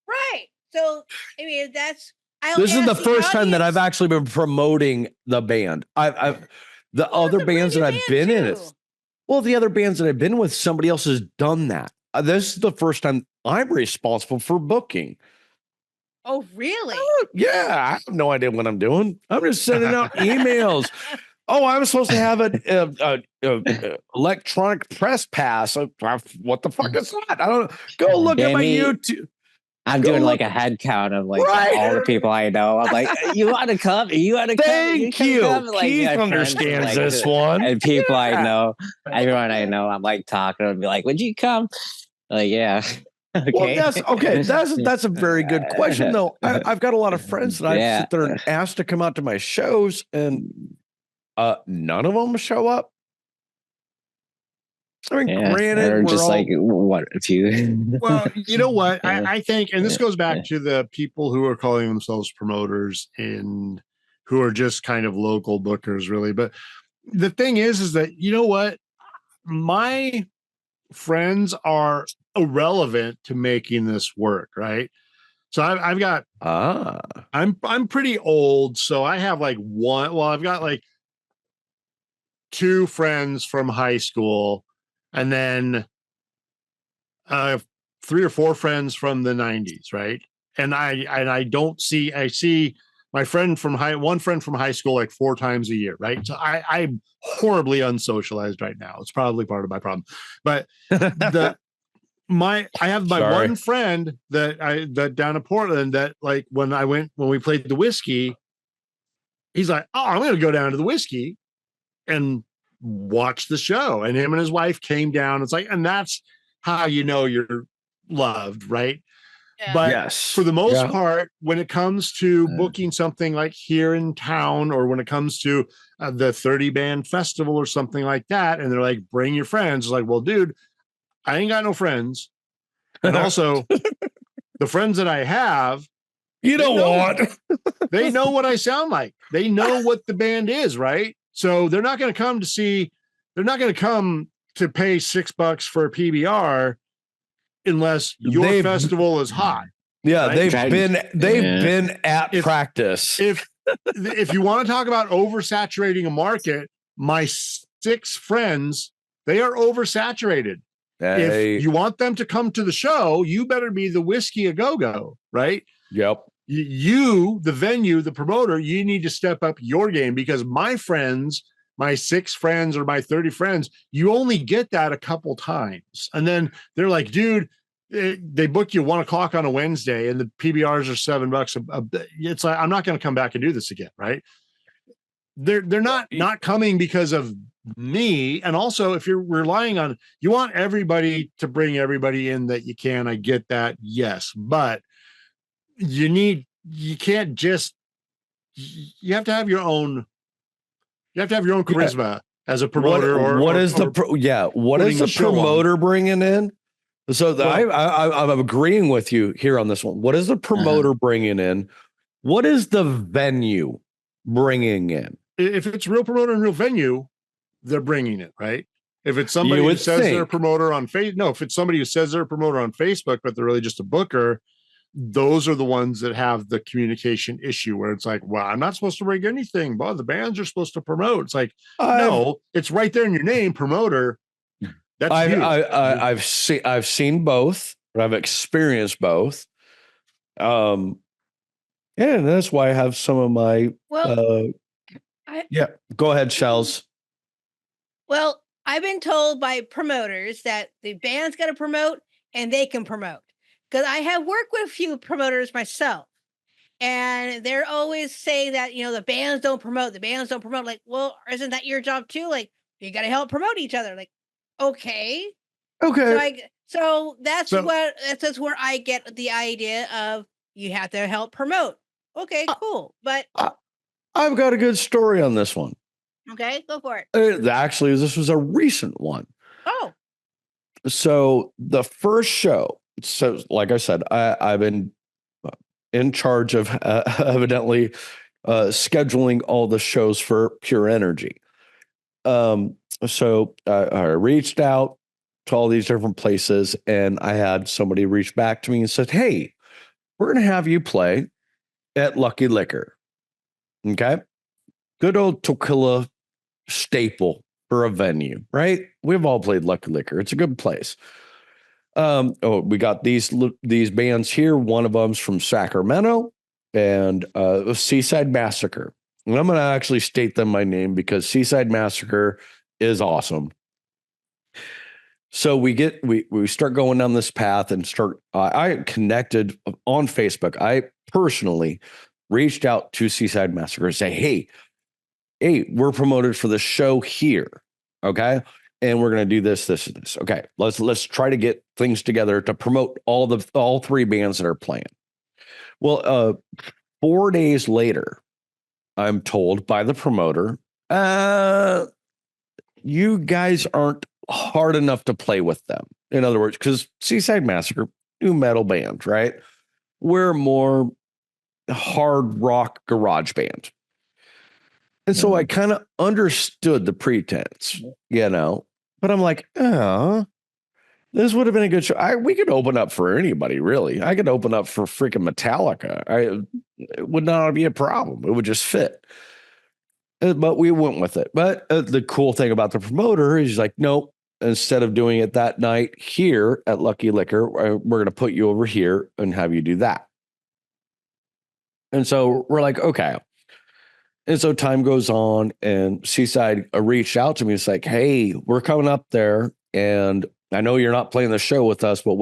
Right. So this is the first time that I've actually been promoting the band. The other bands that I've been in, the other bands that I've been with, somebody else has done that. This is the first time I'm responsible for booking. Oh, really? Yeah, I have no idea what I'm doing. I'm just sending out emails. Oh, I'm supposed to have an electronic press pass. What the fuck is that? I don't know. Go look at my Jamie, YouTube. I'm Go doing look- like a head count of like Right. all the people I know. I'm like, you want to come? You want to come? Thank can you. come?" Like, Keith my friends, understands like, this one. And people I Yeah. know, everyone I know, I'm like talking and be like, would you come? Like, yeah. Okay. Well, that's a very good question, though. I've got a lot of friends that I Yeah. sit there and ask to come out to my shows, and none of them show up. I mean, Yeah, granted, or we're just all, like what if you? Well, you know what? Yeah. I think, and this goes back to the people who are calling themselves promoters and who are just kind of local bookers, really. But the thing is that, you know what? My friends are irrelevant to making this work, right? So I've got, I'm pretty old. So I have like I've got like two friends from high school, and then three or four friends from the 90s, right? And I don't see, I see my friend from one friend from high school like 4 times a year, right? So I'm horribly unsocialized right now. It's probably part of my problem. But I have my Sorry. one friend that down in Portland that, like, when we played the whiskey, he's like, oh, I'm gonna go down to the whiskey and watch the show. And him and his wife came down. It's like, and that's how you know you're loved, right? Yeah. But yes, for the most part, when it comes to booking something like here in town, or when it comes to the 30 band festival or something like that, and they're like, bring your friends, it's like, well, dude, I ain't got no friends. And also the friends that I have, you don't want. they know what I sound like. They know what the band is, right? So they're not going to come to pay $6 for a PBR unless your festival is hot. Yeah, right? they've been at practice. If you want to talk about oversaturating a market, my 6 friends, they are oversaturated. If you want them to come to the show, you better be the whiskey a go-go, right? Yep. You, the venue, the promoter, you need to step up your game, because my friends, my 6 friends or my 30 friends, you only get that a couple times. And then they're like, dude, they book you 1:00 on a Wednesday and the PBRs are $7. It's like, I'm not going to come back and do this again. Right. They're not coming because of me. And also, if you're relying on, you want everybody to bring everybody in that you can, I get that. Yes. But you can't just, you have to have your own charisma as a promoter. What is the promoter bringing in? So I'm agreeing with you here on this one. What is the promoter bringing in? What is the venue bringing in? If it's real promoter and real venue, they're bringing it, right? If it's somebody who says they're a promoter on Facebook, if it's somebody who says they're a promoter on Facebook, but they're really just a booker, those are the ones that have the communication issue where it's like, well, I'm not supposed to bring anything, but the bands are supposed to promote. It's like, no, it's right there in your name, promoter. That's I've seen both, but I've experienced both. And that's why I have some of my go ahead, Shells. Well, I've been told by promoters that the band's got to promote and they can promote, because I have worked with a few promoters myself, and they're always saying that, the bands don't promote. Like, well, isn't that your job too? Like, you got to help promote each other. Like, okay. So that's where I get the idea of you have to help promote. Okay, cool. But I've got a good story on this one. Okay, go for it. Actually, this was a recent one. Oh. So the first show, so like I said, I've been in charge of evidently scheduling all the shows for Pure Energy. So I reached out to all these different places, and I had somebody reach back to me and said, hey, we're going to have you play at Lucky Liquor. Okay. Good old tequila staple for a venue, right? We've all played Lucky Liquor. It's a good place. We got these bands here. One of them's from Sacramento, and Seaside Massacre. And I'm going to actually state them by name because Seaside Massacre is awesome. So we start going down this path and I connected on Facebook. I personally reached out to Seaside Massacre and say, hey, we're promoted for the show here. Okay. And we're going to do this, this, and this. Okay. Let's try to get things together to promote all three bands that are playing. Well, 4 days later, I'm told by the promoter, you guys aren't hard enough to play with them. In other words, because Seaside Massacre, new metal band, right? We're more hard rock garage band. And so I kind of understood the pretense, but I'm like, this would have been a good show. We could open up for anybody, really. I could open up for freaking Metallica. It would not be a problem. It would just fit. But we went with it. But the cool thing about the promoter is he's like, nope, instead of doing it that night here at Lucky Liquor, we're going to put you over here and have you do that. And so we're like, okay. And so time goes on, and Seaside reached out to me. It's like, hey, we're coming up there, and I know you're not playing the show with us, but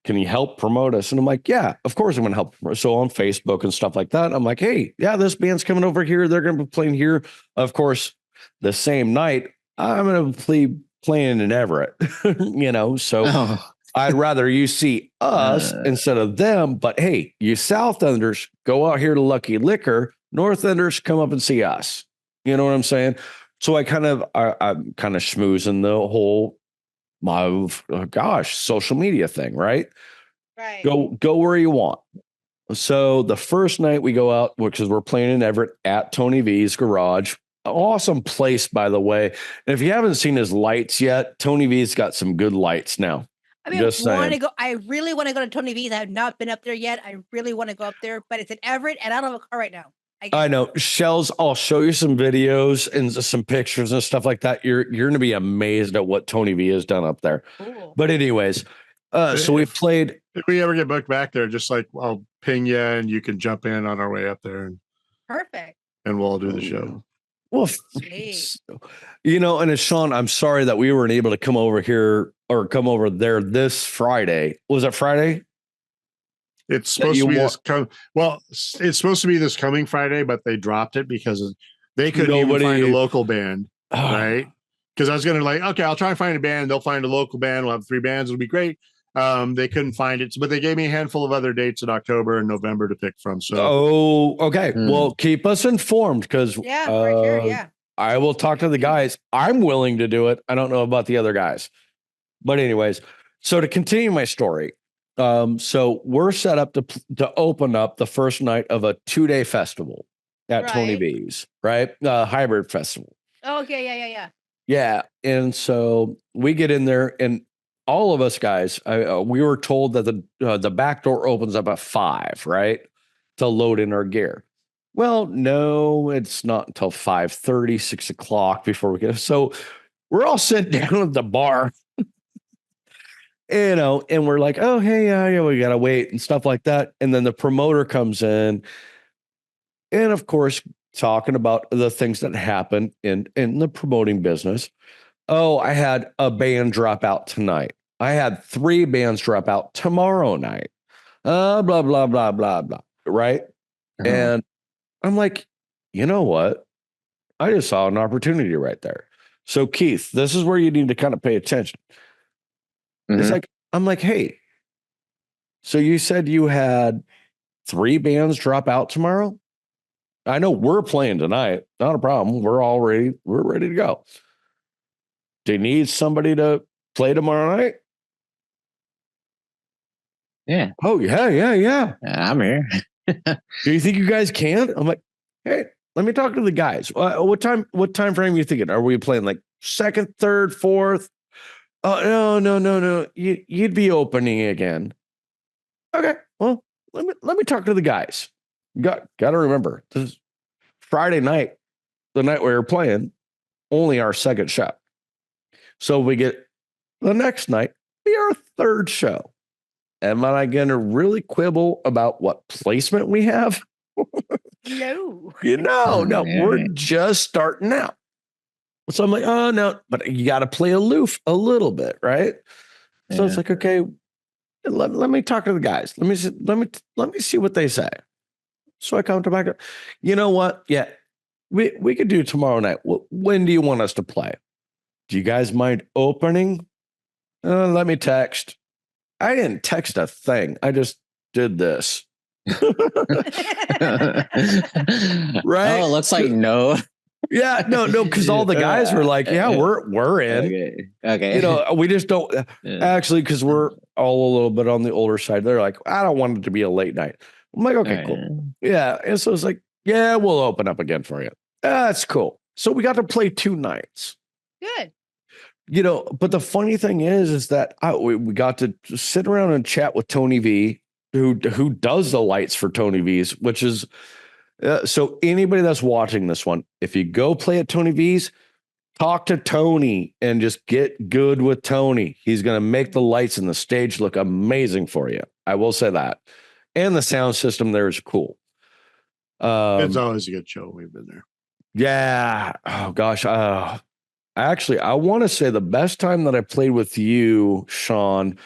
can you help promote us? And I'm like, yeah, of course I'm going to help. So on Facebook and stuff like that, I'm like, hey, yeah, this band's coming over here. They're going to be playing here. Of course, the same night, I'm going to be playing in Everett, so I'd rather you see us instead of them. But hey, you South Enders, go out here to Lucky Liquor. North Enders, come up and see us. You know what I'm saying? So I'm kind of schmoozing the whole social media thing, right? Right. Go where you want. So the first night we go out, because we're playing in Everett at Tony V's Garage. Awesome place, by the way. And if you haven't seen his lights yet, Tony V's got some good lights now. I mean, I really want to go to Tony V's. I have not been up there yet. I really want to go up there, but it's in Everett, and I don't have a car right now. I know. Shells, I'll show you some videos and some pictures and stuff like that. You're going to be amazed at what Tony V has done up there. Cool. But anyways, so we played. If we ever get booked back there, just like I'll ping you and you can jump in on our way up there. Perfect. And we'll all do the show. Well, and Sean, I'm sorry that we weren't able to come over here or come over there this Friday. Was it Friday? It's supposed to be it's supposed to be this coming Friday, but they dropped it because they couldn't even find a local band, right? Because I was going to okay, I'll try and find a band. They'll find a local band. We'll have 3 bands. It'll be great. They couldn't find it, but they gave me a handful of other dates in October and November to pick from. So, okay. Well, keep us informed because I will talk to the guys. I'm willing to do it. I don't know about the other guys, but anyways, so to continue my story. So we're set up to open up the first night of a 2-day festival at Tony V's, right? Hybrid festival. Oh, okay. Yeah. Yeah. And so we get in there, and all of us guys, we were told that the back door opens up at 5, right? To load in our gear. Well, no, it's not until 5:30, 6 o'clock before we get. So we're all sitting down at the bar. And we're like, oh, hey, yeah, we got to wait and stuff like that. And then the promoter comes in and, of course, talking about the things that happen in the promoting business. Oh, I had a band drop out tonight. I had 3 bands drop out tomorrow night. Blah, blah, blah, blah, blah. Right. And I'm like, you know what? I just saw an opportunity right there. So, Keith, this is where you need to kind of pay attention. It's like, I'm like, hey, so you said you had 3 bands drop out tomorrow? I know we're playing tonight. Not a problem. We're ready to go. Do you need somebody to play tomorrow night? Yeah. Oh, yeah. I'm here. Do you think you guys can? I'm like, hey, let me talk to the guys. What time frame are you thinking? Are we playing like 2nd, 3rd, 4th? Oh, no. You'd be opening again. Okay. Well, let me talk to the guys. Got to remember, this is Friday night, the night we were playing, only our 2nd show. So we get the next night, be our third show. Am I going to really quibble about what placement we have? No. No, Yeah. we're just starting out. So I'm like, oh no, but you got to play aloof a little bit, right? So it's like, okay, let me talk to the guys. Let me see what they say. So I come to back. You know what? Yeah, we could do tomorrow night. When do you want us to play? Do you guys mind opening? Let me text. I didn't text a thing. I just did this. Right? Oh, it looks like no. Yeah, no, because all the guys were like, yeah, we're in. Okay. We just don't Yeah. actually, because we're all a little bit on the older side. They're like, I don't want it to be a late night. I'm like, okay, cool. Yeah. And so it's like, yeah, we'll open up again for you. That's cool. So we got to play 2 nights. Good. But the funny thing is that we got to sit around and chat with Tony V, who does the lights for Tony V's, which is so anybody that's watching this one, if you go play at Tony V's, talk to Tony and just get good with Tony. He's going to make the lights and the stage look amazing for you. I will say that. And the sound system there is cool. It's always a good show. We've been there. Yeah. Oh gosh. Actually, I want to say the best time that I played with you, Sean,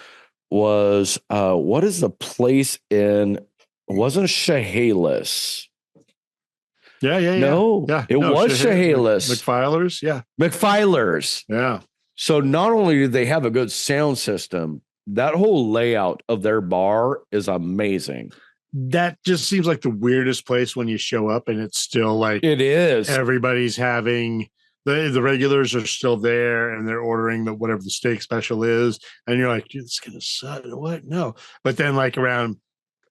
was what is the place in? It wasn't Chehalis. Yeah. No, it was Chehalis. McFilers. Yeah. McFilers. Yeah. So not only do they have a good sound system, that whole layout of their bar is amazing. That just seems like the weirdest place when you show up and it's still like it is. Everybody's having the regulars are still there and they're ordering whatever the steak special is. And you're like, dude, it's gonna suck. What? No. But then like around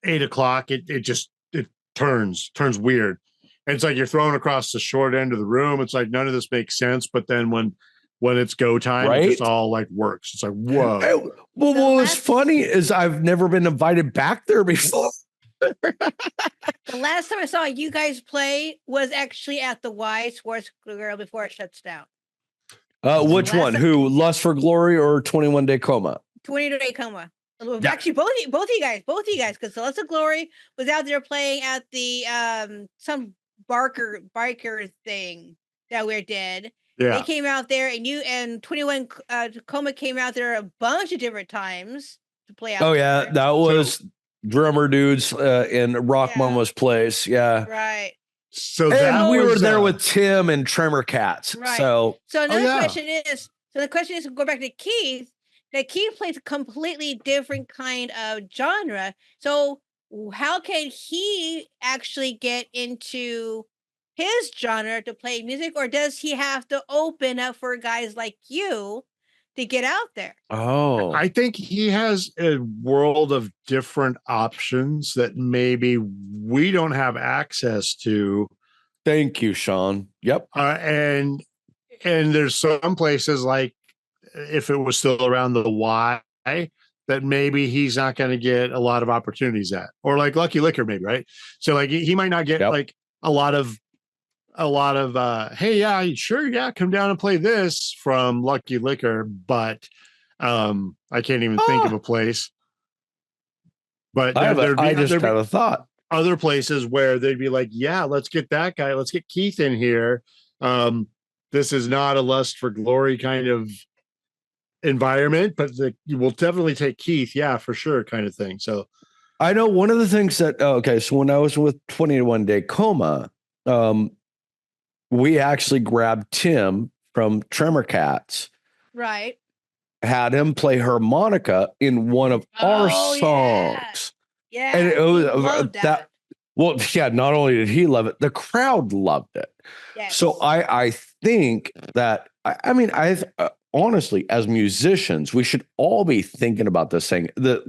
8:00, it turns weird. And it's like you're thrown across the short end of the room. It's like none of this makes sense. But then when it's go time, right? It just all like works. It's like, whoa. What was funny is I've never been invited back there before. The last time I saw you guys play was actually at the Y Sports Grill before it shuts down. Which one? Who? Lust for Glory or 21 Day Coma? 21 Day Coma. Actually, both of you guys, because the Lust of Glory was out there playing at the some biker thing that we did. Yeah. They came out there, and you and 21 Coma came out there a bunch of different times to play out. Oh yeah, there. That was drummer dudes in Rock Mama's place. Yeah. Right. So and we were there with Tim and Tremor Cats. Right. So another question is, go back to Keith. Now Keith plays a completely different kind of genre. So how can he actually get into his genre to play music, or does he have to open up for guys like you to get out there? Oh, I think he has a world of different options that maybe we don't have access to. Thank you, Sean. Yep. And there's some places like if it was still around the Y that maybe he's not going to get a lot of opportunities at, or like Lucky Liquor, maybe, right? So like he might not get like a lot of hey, yeah, sure, yeah, come down and play this from Lucky Liquor, but I can't even think of a place. But I just had a thought. Other places where they'd be like, yeah, let's get that guy, let's get Keith in here. This is not a Lust for Glory kind of environment, but you will definitely take Keith, yeah, for sure, kind of thing. So I know one of the things that so when I was with 21 Day Coma, we actually grabbed Tim from Tremor Cats, right? Had him play harmonica in one of our songs. Yeah, and it was that. Well, yeah. Not only did he love it, the crowd loved it. Yes. So I think that I mean I've honestly, as musicians, we should all be thinking about this thing, the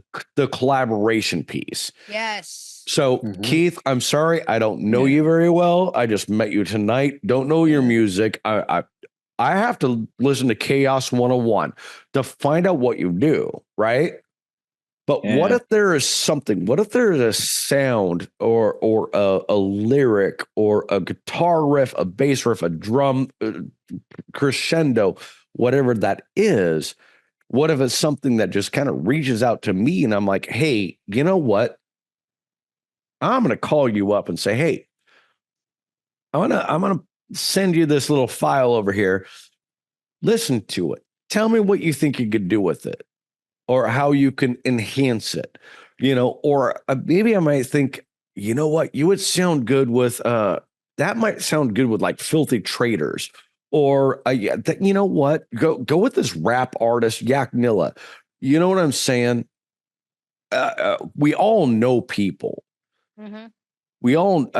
collaboration piece. Yes. So, Keith, I'm sorry, I don't know you very well. I just met you tonight. Don't know your music. I have to listen to Chaos 101 to find out what you do, right? But what if there is something? What if there is a sound or a lyric or a guitar riff, a bass riff, a drum crescendo, whatever that is, What if it's something that just kind of reaches out to me and I'm like, hey, you know what? I'm going to call you up and say, hey, I'm going to send you this little file over here. Listen to it. Tell me what you think you could do with it or how you can enhance it, or maybe I might think, you know what, you would sound good with, that might sound good with like Filthy Traders or, you know what, go with this rap artist, Yak Nilla. You know what I'm saying? We all know people. Mm-hmm. We all,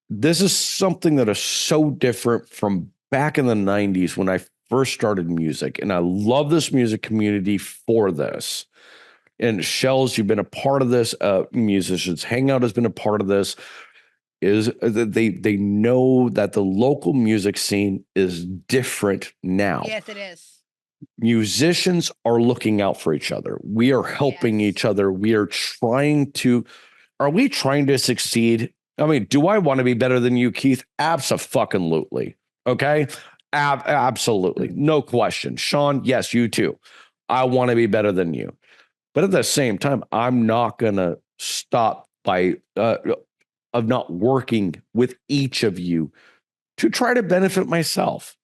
this is something that is so different from back in the 90s when I first started music. And I love this music community for this. And Shells, you've been a part of this. Musicians Hangout has been a part of this. Is they know that the local music scene is different now. Yes, it is. Musicians are looking out for each other. We are helping each other. We are are we trying to succeed? I mean, do I want to be better than you, Keith? Abso-fucking-lutely. Okay? Absolutely. No question. Sean, yes, you too. I want to be better than you. But at the same time, I'm not going to stop of not working with each of you to try to benefit myself.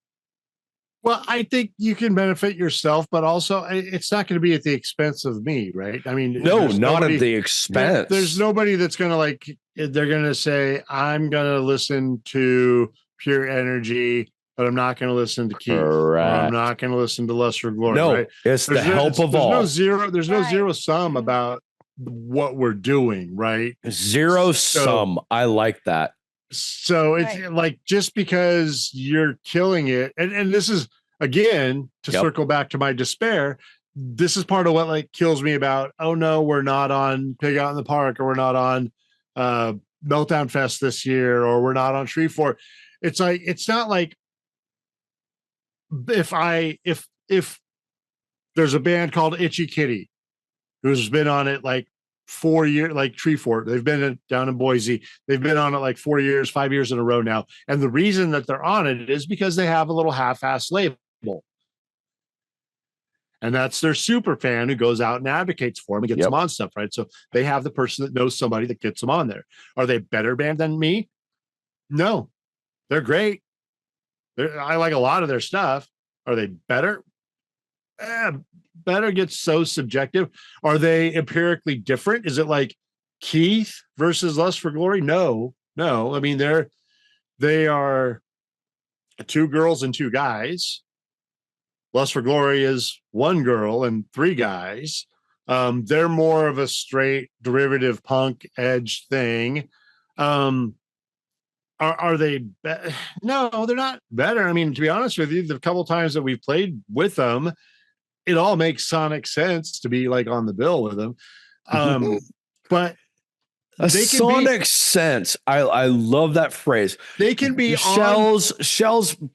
Well, I think you can benefit yourself, but also it's not going to be at the expense of me, right? I mean, no, not at the expense. There's nobody that's going to they're going to say, I'm going to listen to Pure Energy, but I'm not going to listen to Keith. Or I'm not going to listen to Lust for Glory. No, right? It's the help of all. There's no zero sum about what we're doing, right? Zero sum. I like that. So it's like, just because you're killing it, and this is, again, to circle back to my despair, this is part of what kills me about, oh no, we're not on Pig Out in the Park, or we're not on Meltdown Fest this year, or we're not on Shreveport. It's like, it's not like if there's a band called Itchy Kitty who's been on it 4 years, like Tree Fort. They've been down in Boise. They've been on it 4 years, 5 years in a row now. And the reason that they're on it is because they have a little half-ass label. And that's their super fan who goes out and advocates for them and gets them on stuff, right? So they have the person that knows somebody that gets them on there. Are they a better band than me? No. They're great. I like a lot of their stuff. Are they better? Better gets so subjective. Are they empirically different? Is it like Keith versus Lust for Glory? No. I mean, they are two girls and two guys. Lust for Glory is one girl and three guys. They're more of a straight derivative punk edge thing. Are they no, they're not better. I mean, to be honest with you, the couple of times that we've played with them, it all makes sonic sense to be on the bill with them. But a sonic sense. I love that phrase. They can be Shells,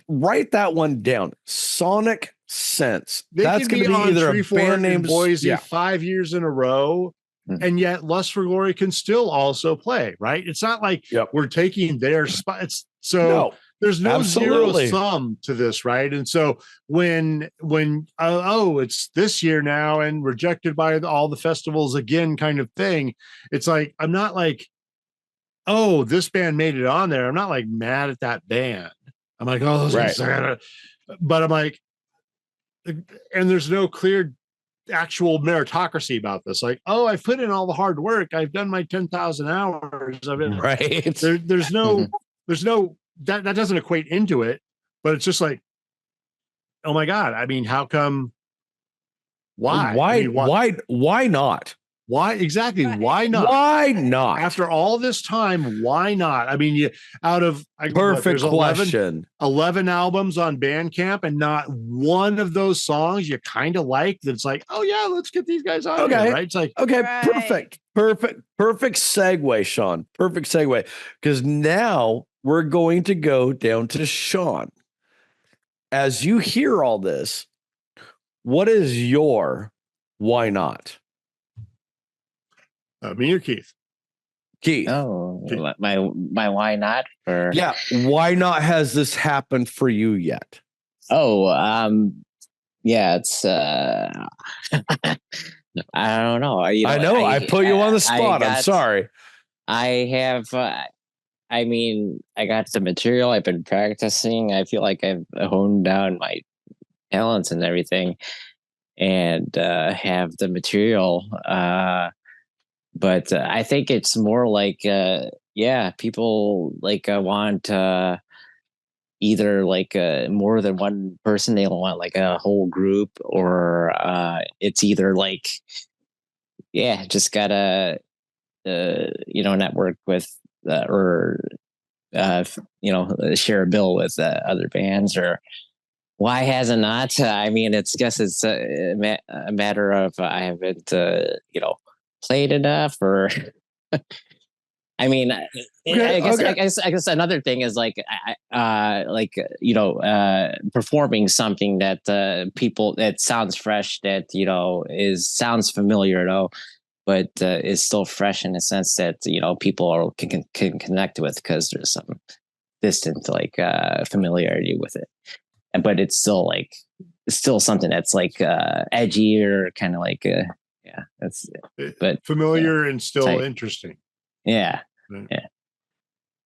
write that one down. Sonic sense. That's going to be either a band name Boise 5 years in a row. And yet Lust for Glory can still also play, right? It's not like we're taking their spots. So there's no zero sum to this, right? And so when it's this year now and rejected by all the festivals again kind of thing, it's like, I'm not like, oh, this band made it on there. I'm not mad at that band. I'm like, oh, right. But I'm like, and there's no clear actual meritocracy about this. I've put in all the hard work. I've done my 10,000 hours of it. Right. There's no that doesn't equate into it, but it's just like, oh my God. I mean, how come? Why? Why not? Why exactly? Why not? Why not? After all this time, why not? I mean, perfect question. 11 albums on Bandcamp, and not one of those songs you kind of like. That's like, oh yeah, let's get these guys on. Okay, here, right? It's like, okay, perfect segue, Sean. Perfect segue, because now we're going to go down to Sean. As you hear all this, what is your why not? Me or Keith? Keith. Oh, my why not? Why not has this happened for you yet? Oh, Yeah, it's I don't know. I know I put you on the spot. I'm sorry. I have I mean, I got the material. I've been practicing. I feel like I've honed down my talents and everything, and have the material. But I think it's more like, yeah, people like want either like more than one person. They want like a whole group, or it's either like, yeah, just gotta network with or share a bill with other bands, or why hasn't not? I mean, guess it's a matter of I haven't played enough, or I mean, I guess another thing is like performing something that people that sounds fresh, that sounds familiar, but is still fresh in the sense that people can connect with, because there's some distant familiarity with it, but it's still something that's like edgy, or kind of like yeah, that's but familiar and still interesting. Yeah. Yeah.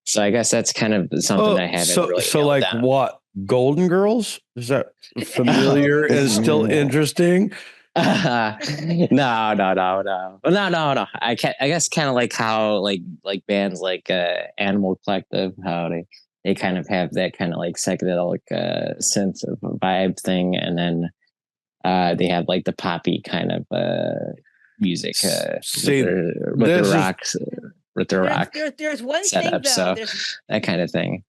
So I guess that's kind of something I haven't really. So like down. What? Golden Girls? Is that familiar and still interesting? No. I guess kind of like how like bands like Animal Collective, how they kind of have that kind of like psychedelic sense of vibe thing, and then they have like the poppy kind of music with their rocks. With their rock, there's one setup, thing though, so that kind of thing,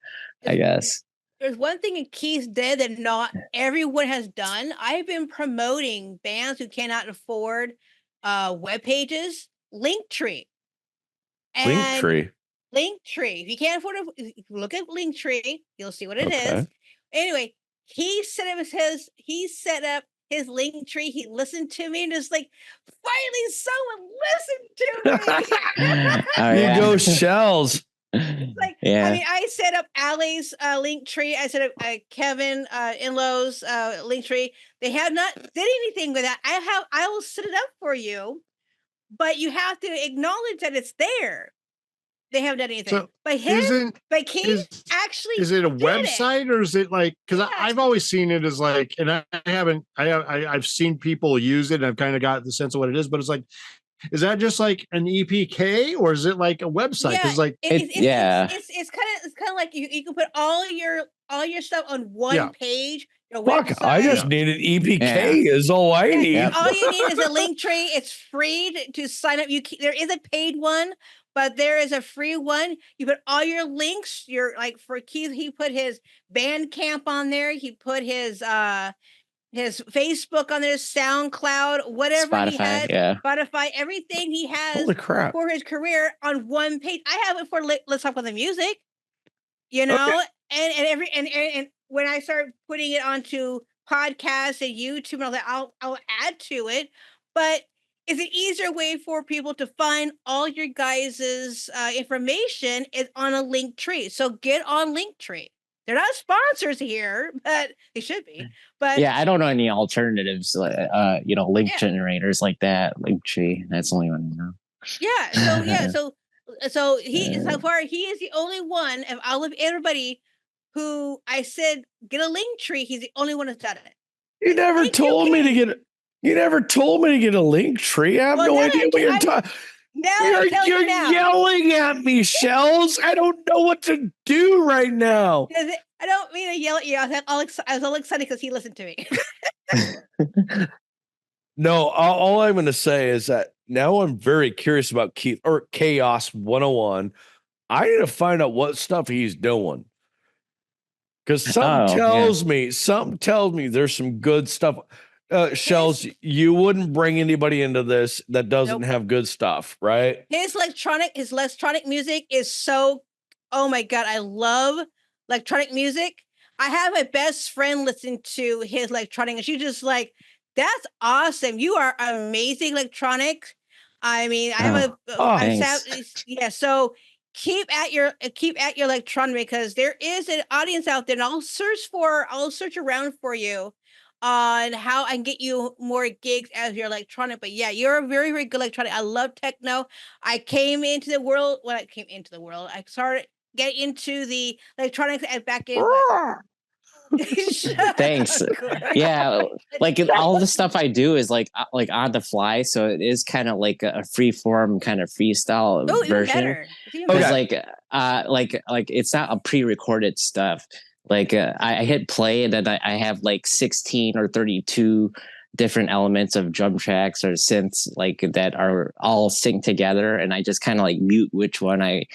I guess. There's one thing in Keith's Dead that not everyone has done. I've been promoting bands who cannot afford web pages, Linktree. Linktree. If you can't afford it, look at Linktree, you'll see what it is. Anyway, he set up his Linktree. He listened to me and is like, finally someone listened to me. You go Shells. Like, yeah. I mean, I set up Allie's Linktree. I set up Kevin In-Law's Linktree. They have not did anything with that. I will set it up for you, but you have to acknowledge that it's there. They haven't done anything. So but Keith actually is it a website, or is it like, because I've always seen it as like, and I've seen people use it and I've kind of got the sense of what it is, but it's like, is that just like an EPK, or is it like a website? Because it's kind of like you can put all your stuff on one page. Fuck, I just need an EPK is all I need. All you need is a Linktree. It's free to sign up. There is a paid one, but there is a free one. You put all your links. For Keith, he put his Bandcamp on there. He put his Facebook on there, SoundCloud, whatever Spotify, he had, Spotify, everything he has for his career on one page. I have it for Let's Talk About the Music, and when I start putting it onto podcasts and YouTube and all that, I'll add to it. But it's an easier way for people to find all your guys' information is on a Linktree. So get on Linktree. They're not sponsors here, but they should be. But yeah, I don't know any alternatives, link generators like that. Linktree, that's the only one I know. So he is the only one of all of everybody who I said get a Linktree. He's the only one that's done it. You never told me to get a Linktree. I have no idea what you're talking. You're yelling at me, Shells. I don't know what to do right now. I don't mean to yell at you. I was all excited because he listened to me. No, all I'm going to say is that now I'm very curious about Keith or Chaos 101. I need to find out what stuff he's doing. Because something tells me there's some good stuff. Shells, you wouldn't bring anybody into this that doesn't have good stuff, right? His electronic music is so, oh my God, I love electronic music. I have my best friend listen to his electronic and she's just like, that's awesome. You are amazing electronic. I mean, I have so keep at your electronic, because there is an audience out there, and I'll search around for you on how I can get you more gigs as your electronic. But yeah, you're a very, very good electronic. I love techno. I came into the world when I came into the world. I started getting into the electronics at back in what? Thanks. Yeah, like all the stuff I do is like on the fly, so it is kind of like a free form kind of freestyle Oh, even version. better. It's even Because better. like it's not a pre-recorded stuff. Like I hit play and then I have like 16 or 32 different elements of drum tracks or synths like that are all synced together, and I just kind of like mute which one I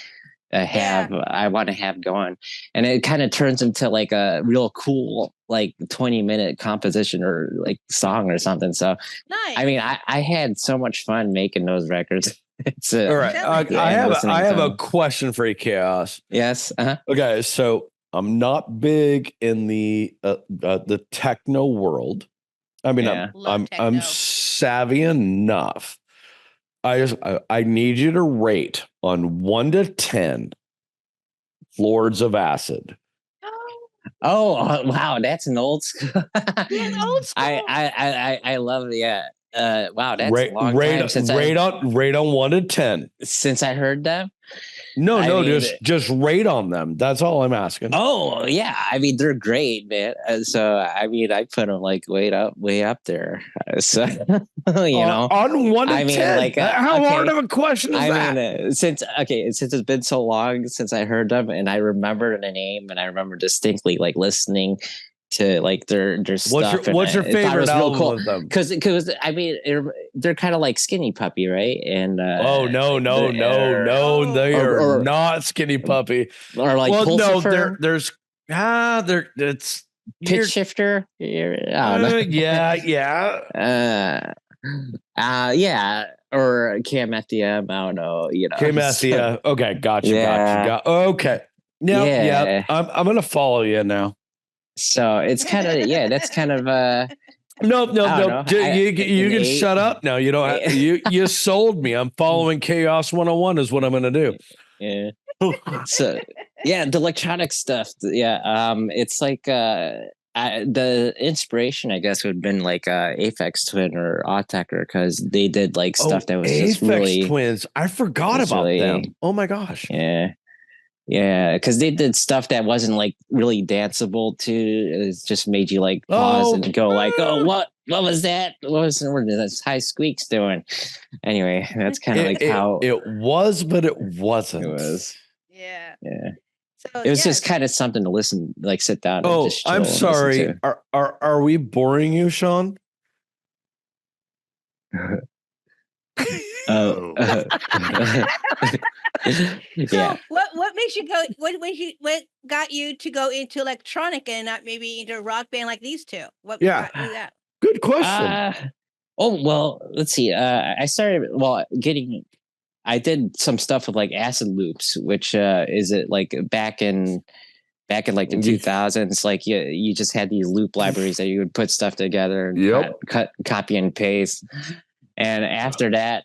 want to have going, and it kind of turns into like a real cool like 20-minute composition or like song or something. So Nice. I mean, I had so much fun making those records. It's All right. I have a question for you, Chaos. Yes. Okay, so I'm not big in the techno world. I mean, Yeah. I'm savvy enough. I need you to rate on 1 to 10 Lords of Acid. Oh wow, that's an old school. Yeah, old school. I love wow, that's Rate, a long time since rate on 1 to 10 since I heard them. No, just rate on them. That's all I'm asking. Oh yeah, I mean they're great, man. So I mean I put them like way up there. So you know, on 1 to 10. Like how hard of a question is that? mean, since it's been so long since I heard them, and I remember the name, and I remember distinctly like listening to like their stuff. What's your favorite album cool of them? Because I mean they're kind of like Skinny Puppy, right? And no, they are not Skinny Puppy. Or like Pulsifer. There's it's Pitch Shifter. Or KMFDM. I don't know. You know, KMFDM. Okay, gotcha. Okay. Yeah. I'm gonna follow you now. So it's kind of that's kind of No. You can shut up now. You don't have, you sold me. I'm following Chaos 101 is what I'm gonna do. Yeah. So the electronic stuff. It's like the inspiration I guess would have been like Aphex Twin or Autechre, because they did like stuff that was just really Twins. I forgot about them. Oh my gosh. Yeah, because they did stuff that wasn't like really danceable too. It just made you like pause and go like, "Oh, what was that? What this High Squeaks doing?" Anyway, that's kind of like how it was, but it wasn't. It was. Yeah. So it was just kind of something to listen, like sit down. Oh, and just chill I'm sorry. Are we boring you, Sean? So what makes you go? What got you to go into electronic and not maybe into a rock band like these two? What got you that? Good question. Well, let's see. I started I did some stuff with like acid loops, which is it like back in like the 2000s, like you just had these loop libraries that you would put stuff together and cut, copy and paste. And after that,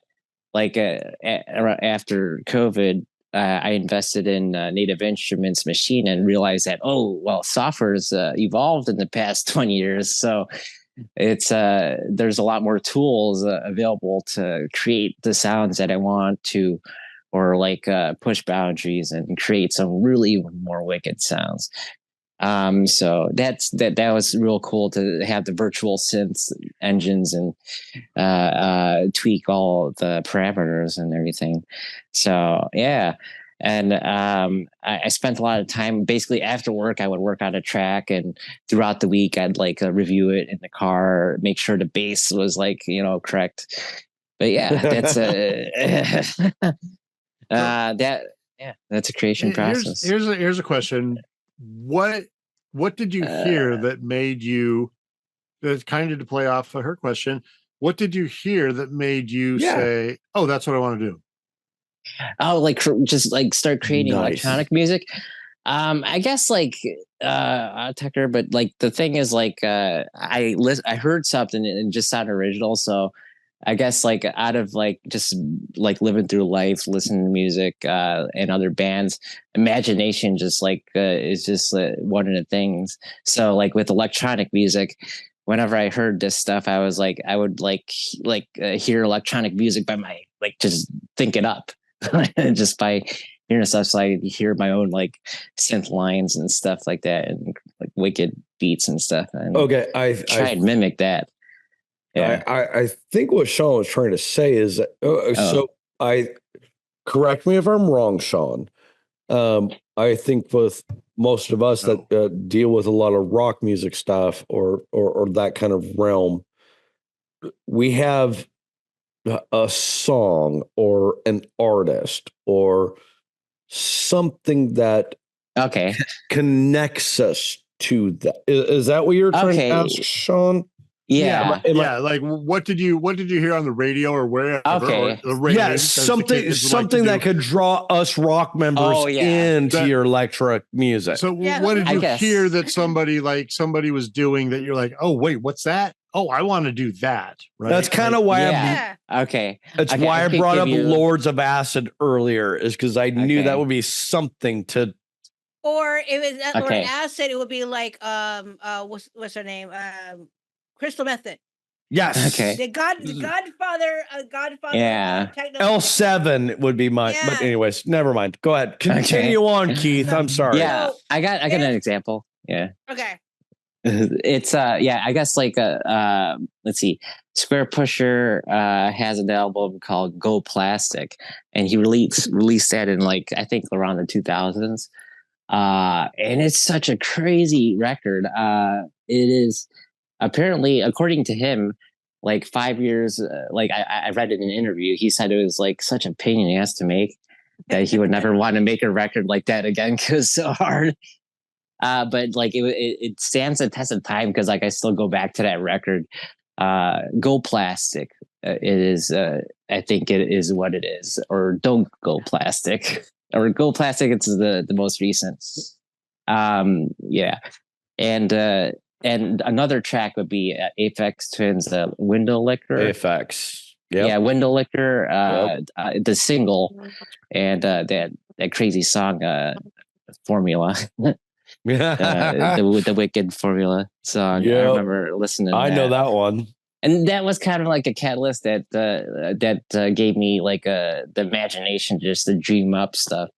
like after COVID, I invested in Native Instruments machine and realized that, software has evolved in the past 20 years. So it's there's a lot more tools available to create the sounds that I want to, or like push boundaries and create some really more wicked sounds. So that was real cool to have the virtual synths engines and tweak all the parameters and everything. So yeah. And I spent a lot of time basically after work. I would work on a track, and throughout the week I'd like review it in the car, make sure the bass was like correct. But yeah, that's that's a creation process. Here's a question. What did you hear that made you, that's kind of to play off of her question, what did you hear that made you say, oh, that's what I want to do? Oh, like just like start creating electronic music. I guess like Tucker, but like the thing is like I heard something and it just sounded original, so I guess like out of like just like living through life, listening to music and other bands, imagination just like is just one of the things. So like with electronic music, whenever I heard this stuff, I was like, I would hear electronic music by my like just think it up just by hearing stuff. So I hear my own like synth lines and stuff like that, and like wicked beats and stuff. And Okay, try and mimic that. Yeah. I think what Sean was trying to say is that, so I correct me if I'm wrong, Sean. I think with most of us that deal with a lot of rock music stuff or that kind of realm, we have a song or an artist or something that connects us to that. Is that what you're trying to ask, Sean? Yeah. Like what did you hear on the radio or wherever? Okay. Or the radio, yeah, something that could draw us rock members into your electric music. So what did you hear that somebody was doing that you're like, oh wait, what's that? Oh, I want to do that. Right. That's kind of why That's why I brought up Lords of Acid earlier, is because I knew that would be something to. Or if it's Lord of Acid, it would be like what's her name? Crystal Method. Yes. Okay. The Godfather. Yeah. L7 would be mine. Yeah. But anyways, never mind. Go ahead. Continue on, Keith. I'm sorry. Yeah. I got an example. Yeah. Okay. It's I guess like let's see. Square Pusher has an album called Go Plastic, and he released that in like I think around the 2000s. And it's such a crazy record. It is apparently, according to him, like 5 years, like I read in an interview, he said it was like such a pain in the ass to make that he would never want to make a record like that again because it's so hard. But like it stands the test of time because like I still go back to that record. Go Plastic. It is. I think it is what it is. Or Don't Go Plastic. Or Go Plastic. It's the most recent. Yeah. And another track would be Aphex Twin's Window Licker. Aphex. Yeah, Window Licker. The single and that crazy song Formula. The Wicked Formula song. I remember listening to I know that one. And that was kind of like a catalyst that gave me like the imagination just to dream up stuff.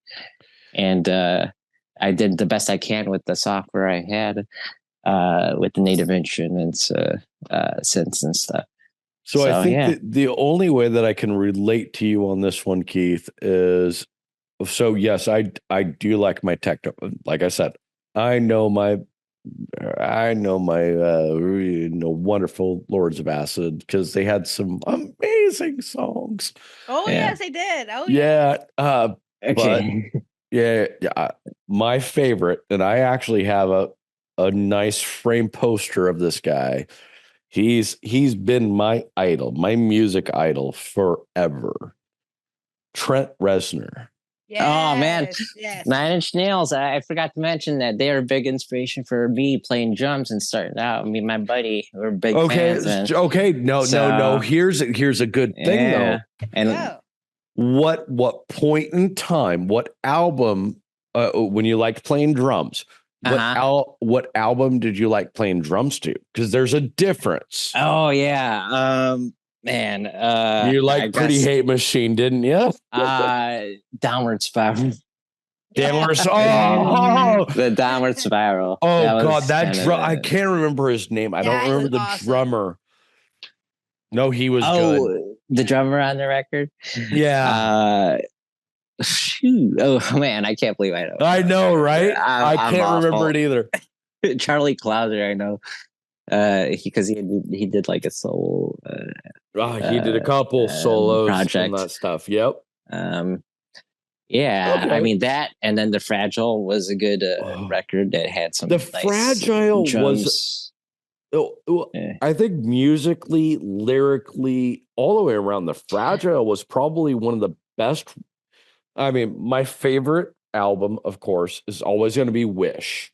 And I did the best I can with the software I had with the native instruments, synths and stuff. So I think that the only way that I can relate to you on this one, Keith, is yes, I do like my techno. Like I said, I know my wonderful Lords of Acid because they had some amazing songs. Oh yes, they did. Oh yeah. But my favorite, and I actually have a nice frame poster of this guy. He's been my idol, my music idol forever. Trent Reznor. Yes, oh man, yes. 9 Inch Nails. I forgot to mention that they are a big inspiration for me playing drums and starting out. Me and my buddy were big fans. No. Here's a good thing though. And what point in time? What album? When you liked playing drums, what album did you like playing drums to? Because there's a difference. Oh yeah. Man, you like Pretty Hate Machine, didn't you? Downward Spiral. The Downward Spiral. Oh God, that drum! I can't remember his name. I don't remember the drummer. No, he was good. The drummer on the record. Yeah. Shoot! Oh man, I can't believe I know. I know, right? I can't remember it either. Charlie Clouser, I know. Because he did like a solo. He did a couple solos project on that stuff. Yep. I mean that, and then The Fragile was a good record that had some. The Fragile drums. Was. I think musically, lyrically, all the way around, The Fragile was probably one of the best. I mean, my favorite album, of course, is always going to be Wish,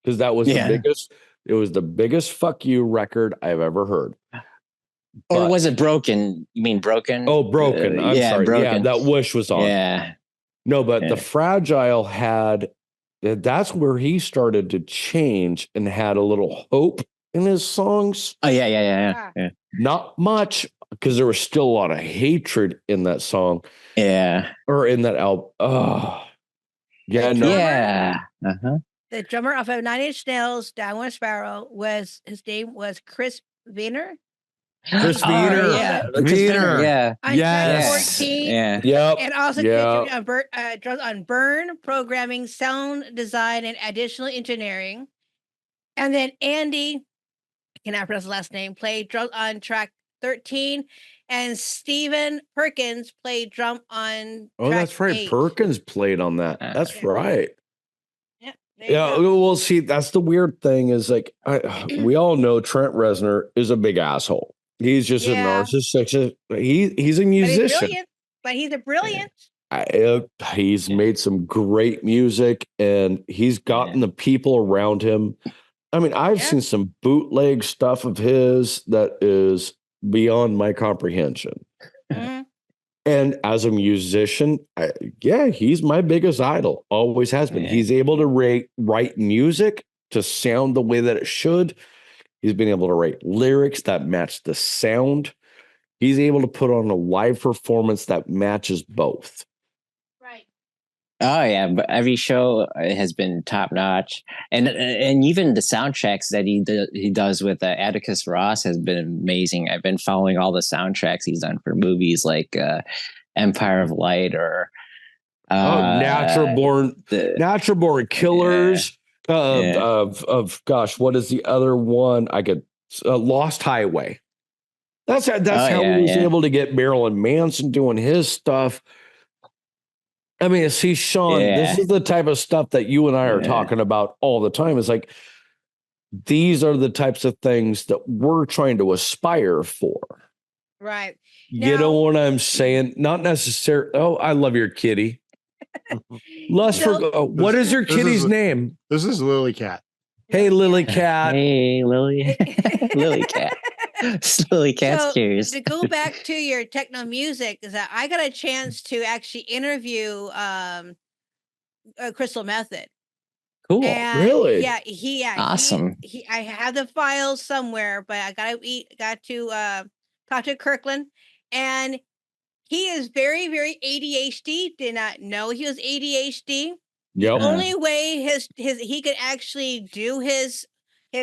because that was the biggest. It was the biggest fuck you record I've ever heard. Or was it Broken? You mean Broken? Oh, Broken. I'm sorry. Broken. Yeah, that Wish was on. Yeah. No, but The Fragile that's where he started to change and had a little hope in his songs? Oh yeah. Not much, because there was still a lot of hatred in that song. Yeah. Or in that album. Oh, yeah, no. Yeah. Uh-huh. The drummer of Nine Inch Nails, Downward Sparrow, his name was Chris Vayner. Chris Oh, Wiener. yeah. Wiener. Yeah. On track 14. Yeah. Yep. And also Yep. drums on Burn, programming, sound design, and additional engineering. And then Andy, I cannot pronounce his last name, played drums on track 13. And Stephen Perkins played drum on track That's right. 8. Perkins played on that. That's right. Yeah. Well, see, that's the weird thing is like, we all know Trent Reznor is a big asshole. He's just a narcissist. He's a musician. But he's a brilliant. He's made some great music, and he's gotten the people around him. I mean, I've seen some bootleg stuff of his that is beyond my comprehension. Mm-hmm. And as a musician, he's my biggest idol. Always has been. He's able to write music to sound the way that it should. He's been able to write lyrics that match the sound. He's able to put on a live performance that matches both. Right. Oh yeah, but every show has been top notch, and even the soundtracks that he does with Atticus Ross has been amazing. I've been following all the soundtracks he's done for movies like Empire of Light or Natural Born Killers. Gosh, what is the other one? Lost Highway. That's how he was able to get Marilyn Manson doing his stuff. I mean, see, Sean, this is the type of stuff that you and I are talking about all the time. It's like, these are the types of things that we're trying to aspire for. Right. You know what I'm saying? Not necessarily. Oh, I love your kitty. What is your kitty's name? This is Lily Cat. Hey, Lily Cat. Hey, Lily. Lily Cat. Lily Cat's curious. To go back to your techno music, is that I got a chance to actually interview Crystal Method. Cool. Really? Yeah. Awesome. I have the files somewhere, but I got to talk to Kirkland, and he is very, very ADHD. Did not know he was ADHD. Yep. The only way he could actually do his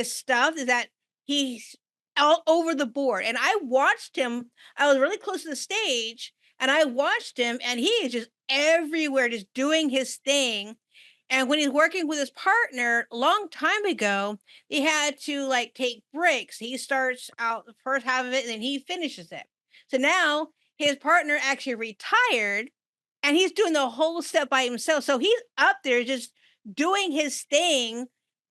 stuff is that he's all over the board. And I watched him. I was really close to the stage, and I watched him, and he is just everywhere, just doing his thing. And when he's working with his partner a long time ago, he had to like take breaks. He starts out the first half of it, and then he finishes it. So now his partner actually retired, and he's doing the whole set by himself. So he's up there just doing his thing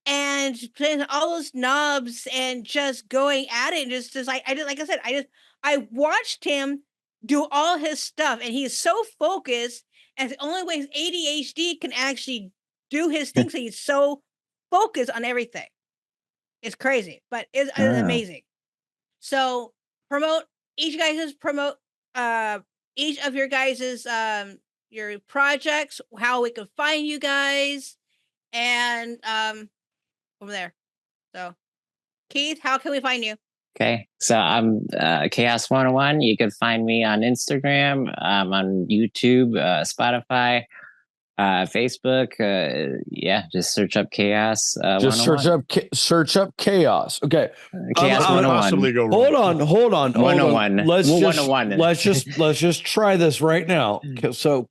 and playing all those knobs and just going at it. And just like I watched him do all his stuff, and he's so focused. And the only way his ADHD can actually do his thing, so he's so focused on everything. It's crazy, but it's amazing. So each of your guys's your projects, how we can find you guys, and over there. So Keith, how can we find you? Okay, so I'm Chaos 101. You can find me on Instagram, on YouTube, Spotify, Facebook. Just search up Chaos. Just search up Chaos. Okay, Chaos 101. Hold on. 101. Let's just try this right now. So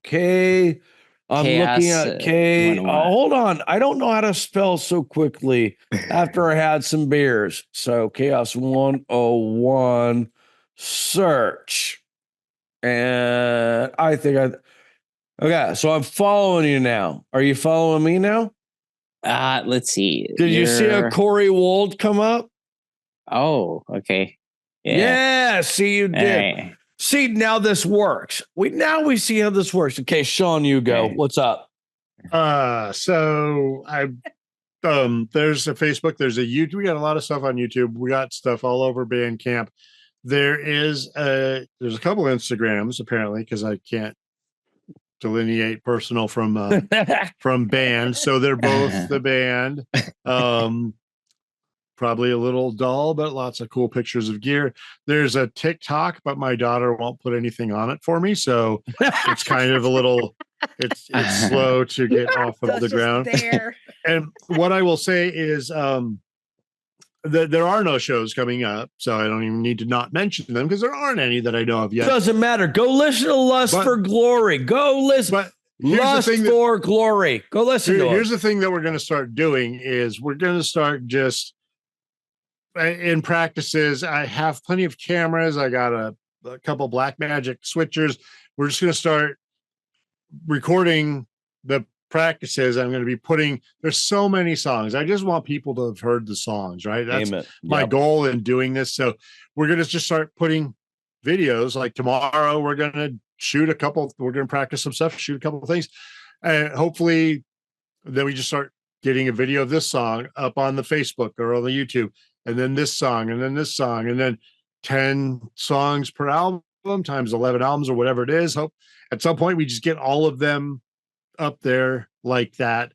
I'm looking at K. Hold on. I don't know how to spell so quickly after I had some beers. So Chaos 101 search. And I think okay, so I'm following you now. Are you following me now? Let's see. Did you see a Corey Wold come up? Oh, okay. Yeah, see, you did. Right. See, now this works. We see how this works. Okay, Sean, you go. Okay. What's up? So I there's a Facebook, there's a YouTube. We got a lot of stuff on YouTube. We got stuff all over Bandcamp. There's a couple Instagrams apparently, because I can't delineate personal from band. So they're both the band. probably a little dull, but lots of cool pictures of gear. There's a TikTok, but my daughter won't put anything on it for me, so it's kind of a little. It's slow to get off So of it's the just ground. there. And what I will say is there are no shows coming up, so I don't even need to not mention them because there aren't any that I know of yet. Doesn't matter. Go listen to Lust for Glory. Go listen. But here's Lust the thing for Glory. Go listen to here's it. the thing that we're going to start doing is we're going to start just in practices. I have plenty of cameras. I got a couple Black Magic switchers. We're just going to start recording the practices. I'm going to be putting, there's so many songs. I just want people to have heard the songs, right? That's my goal in doing this. So we're going to just start putting videos. Like tomorrow, we're going to shoot a couple, we're going to practice some stuff, shoot a couple of things. And hopefully then we just start getting a video of this song up on the Facebook or on the YouTube, and then this song, and then this song, and then 10 songs per album times 11 albums or whatever it is. Hope at some point we just get all of them up there like that.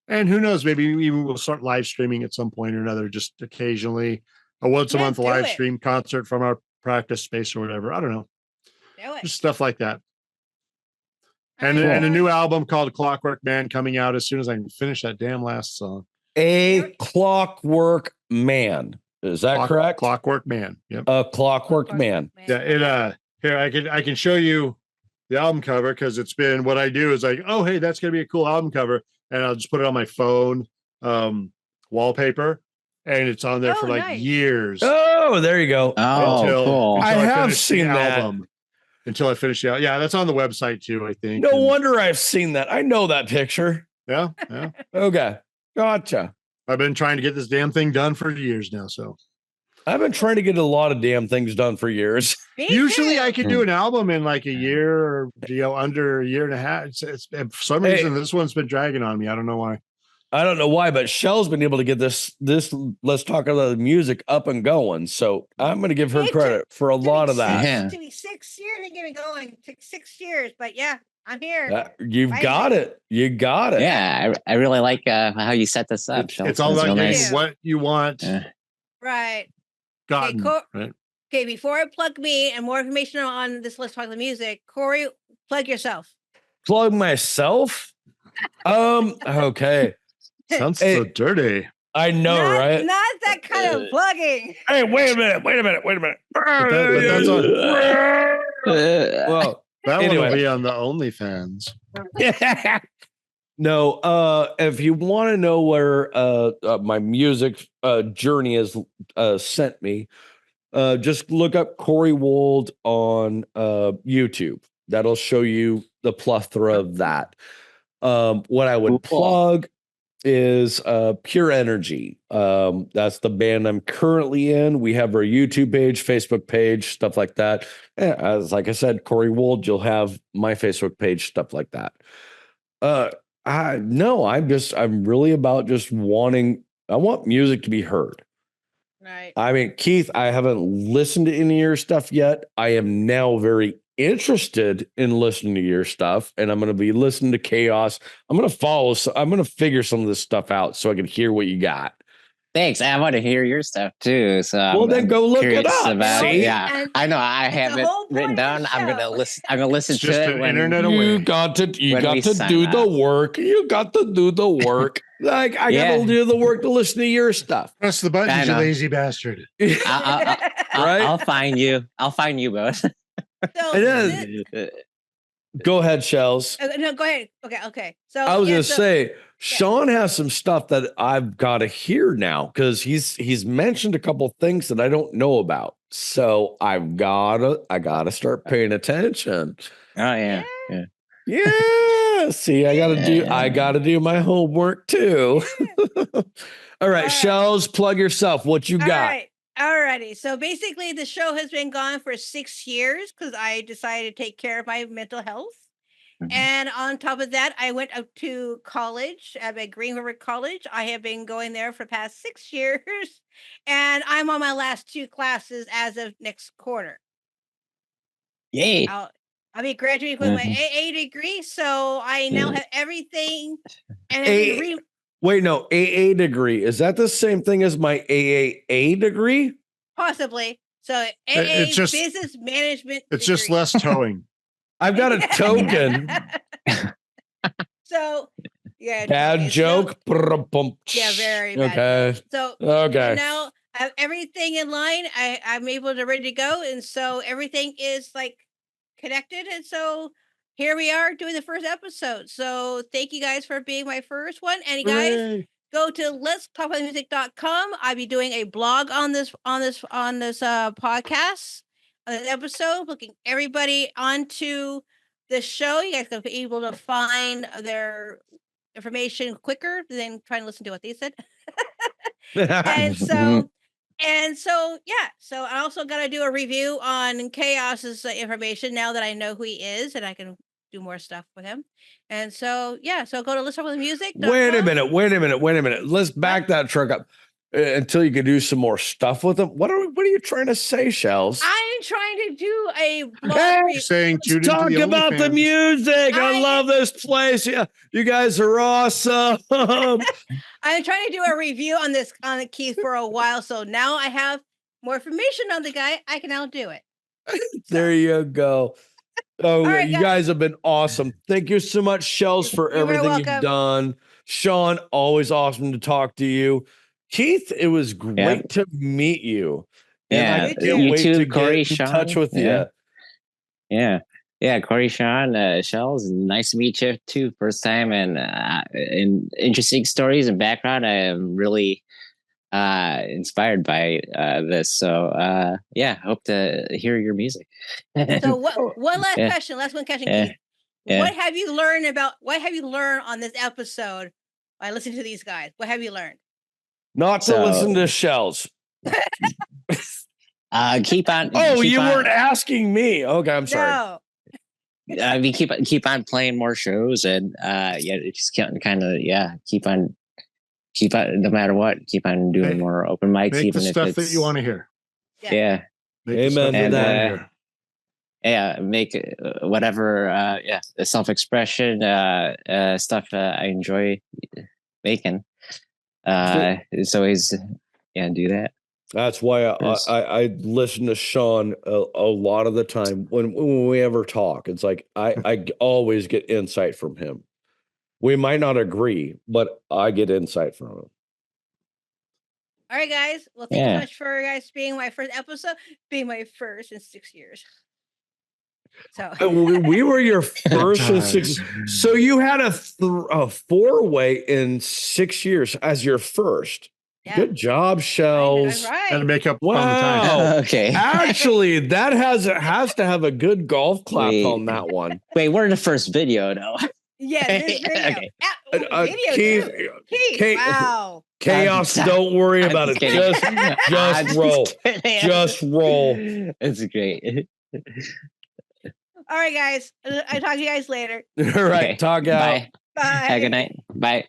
And who knows, maybe even we'll start live streaming at some point or another, just occasionally a once a month live stream concert from our practice space or whatever. I don't know. Just stuff like that. And a new album called Clockwork Man coming out as soon as I can finish that damn last song. A Clockwork Man. Is that correct? Clockwork Man. Yep. A Clockwork Man. Yeah. It here I can show you the album cover because it's been what I do is like, oh hey, that's gonna be a cool album cover, and I'll just put it on my phone wallpaper, and it's on there for like years. Oh, there you go. Oh, cool. I have seen that. Until I finish it out. Yeah, that's on the website too, I think. No wonder I've seen that. I know that picture. Yeah. Okay. Gotcha. I've been trying to get this damn thing done for years now. So I've been trying to get a lot of damn things done for years. Usually I can do an album in like a year or under a year and a half. It's for some reason this one's been dragging on me. I don't know why. I don't know why, but Shell's been able to get this Let's Talk About the Music up and going. So I'm going to give her credit for a lot of that. It took me 6 years to get it going. It took 6 years, but yeah, I'm here. You've got it. You got it. Yeah, I really like how you set this up. It's all about getting what you want. Right. Gotten. Right. Okay, before I plug me and more information on this Let's Talk About the Music, Corey, plug yourself. Plug myself? Okay. Sounds so dirty. I know, right? Not that kind of plugging. Hey, wait a minute. But that's on, well, that one will be on the OnlyFans. No, if you want to know where my music journey has sent me, just look up Corey Wold on YouTube. That'll show you the plethora of that. What I would plug is Pure Energy. That's the band I'm currently in. We have our YouTube page, Facebook page, stuff like that. As like I said, Corey Wold, you'll have my Facebook page, stuff like that. I'm really about just I want music to be heard. Right. I mean, Keith, I haven't listened to any of your stuff yet. I am now very interested in listening to your stuff, and I'm going to be listening to Chaos. I'm going to figure some of this stuff out so I can hear what you got. Thanks. I want to hear your stuff too. So then go look it up. See? Yeah, I know. I have it written down. I'm gonna listen. I'm gonna listen to it. You got to do the work. You got to do the work. Like I got to do the work to listen to your stuff. Press the button, you lazy bastard. I'll find you. I'll find you, both. Go ahead, Shells. No, go ahead. Okay. So I was gonna say, Sean has some stuff that I've got to hear now because he's mentioned a couple things that I don't know about. So I gotta start paying attention. Oh yeah. See, I gotta do my homework too. All right, Shells, plug yourself. What you got? Alrighty. So basically the show has been gone for 6 years because I decided to take care of my mental health. Mm-hmm. And on top of that, I went up to college at Green River College. I have been going there for the past 6 years, and I'm on my last 2 classes as of next quarter. Yay. I'll be graduating with my AA degree, so I now have everything. And Wait, no, AA degree. Is that the same thing as my AAA degree? Possibly. So AA It's just- business management. It's just degree. less towing. I've got a token. So yeah, Bad okay, joke. Yeah, very bad. Okay. So Okay. now I have everything in line. I'm able to ready to go, and so everything is like connected, and so here we are doing the first episode. So thank you guys for being my first one, and you guys Hooray. go to let's talk about music.com. I'll be doing a blog on this podcast on this episode, looking everybody onto the show. You guys can be able to find their information quicker than trying to listen to what they said. And so yeah, so I also got to do a review on Chaos's information now that I know who he is, and I can do more stuff with him. And so yeah, so go to let's talk about the music. Wait a minute. Let's back that truck up until you can do some more stuff with them. What are you trying to say, Shells? I'm trying to do a blog Hey, review. Saying tune Let's into talk about the OnlyFans. music. I love this place. Yeah, you guys are awesome. I'm trying to do a review on the Keith for a while, so now I have more information on the guy. I can now do it. There you go. Oh, All right, you guys have been awesome. Thank you so much, Shells, for You're very everything you've welcome. done. Sean, always awesome to talk to you. Keith, it was great to meet you. And Yeah, I you can't you wait too, to Corey, get in Sean. touch with Yeah. you. Yeah, Corey, Sean, Shells, nice to meet you too, first time, and interesting stories and background. I am really inspired by this. So yeah, hope to hear your music. So one last Yeah. question, Yeah. Keith. Yeah. What have you learned on this episode by listening to these guys? What have you learned? Not to So- listen to Shells. Keep on. Oh, keep you on- weren't asking me. Okay, I'm sorry. No. I mean, keep on playing more shows, and just kind of keep on no matter what, keep on doing Make- more open mics, Make even the if stuff it's that you want to hear. Yeah, Make the Amen stuff to that you that. wanna hear. yeah, make whatever the self-expression stuff I enjoy making. It's always do that. That's why I listen to Sean a lot of the time when we ever talk. It's like I always get insight from him. We might not agree, but I get insight from him. All right, guys. Well, thank you so Yeah. much for guys being my first episode, being my first in 6 years. So We were your first in 6. So you had a 4-way in 6 years as your first. yeah. Good job, Shells. All right. And make up on the Wow. time. Okay. Actually, that has to have a good golf clap Wait. on that one. Wait, we're in the first video though. Yeah, this video. Okay. Video Keith, too. Keith, Kate- wow. Chaos, I'm don't worry I'm about it. kidding. I'm Just roll. kidding. Just roll. It's great. All right, guys. I'll talk to you guys later. All right, Okay. talk out. Bye. Bye. Have a good night. Bye.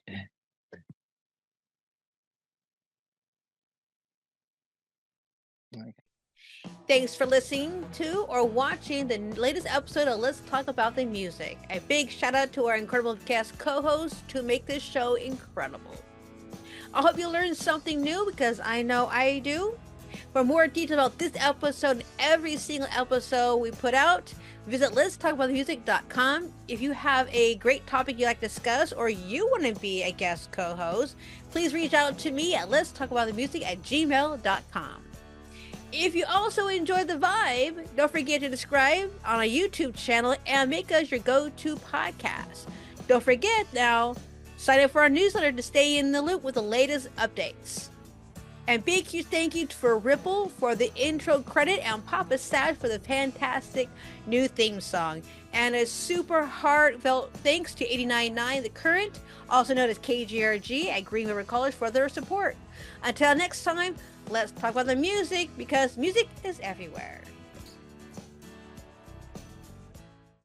Thanks for listening to or watching the latest episode of Let's Talk About the Music. A big shout out to our incredible guest co-hosts to make this show incredible. I hope you learned something new because I know I do. For more details about this episode and every single episode we put out, visit letstalkaboutthemusic.com. If you have a great topic you'd like to discuss or you want to be a guest co-host, please reach out to me at letstalkaboutthemusic@gmail.com. If you also enjoy the vibe, don't forget to subscribe on our YouTube channel and make us your go-to podcast. Don't forget now, sign up for our newsletter to stay in the loop with the latest updates. And big huge thank you for Ripple for the intro credit and Papa Sash for the fantastic new theme song. And a super heartfelt thanks to 89.9 The Current, also known as KGRG at Green River College, for their support. Until next time, let's talk about the music because music is everywhere.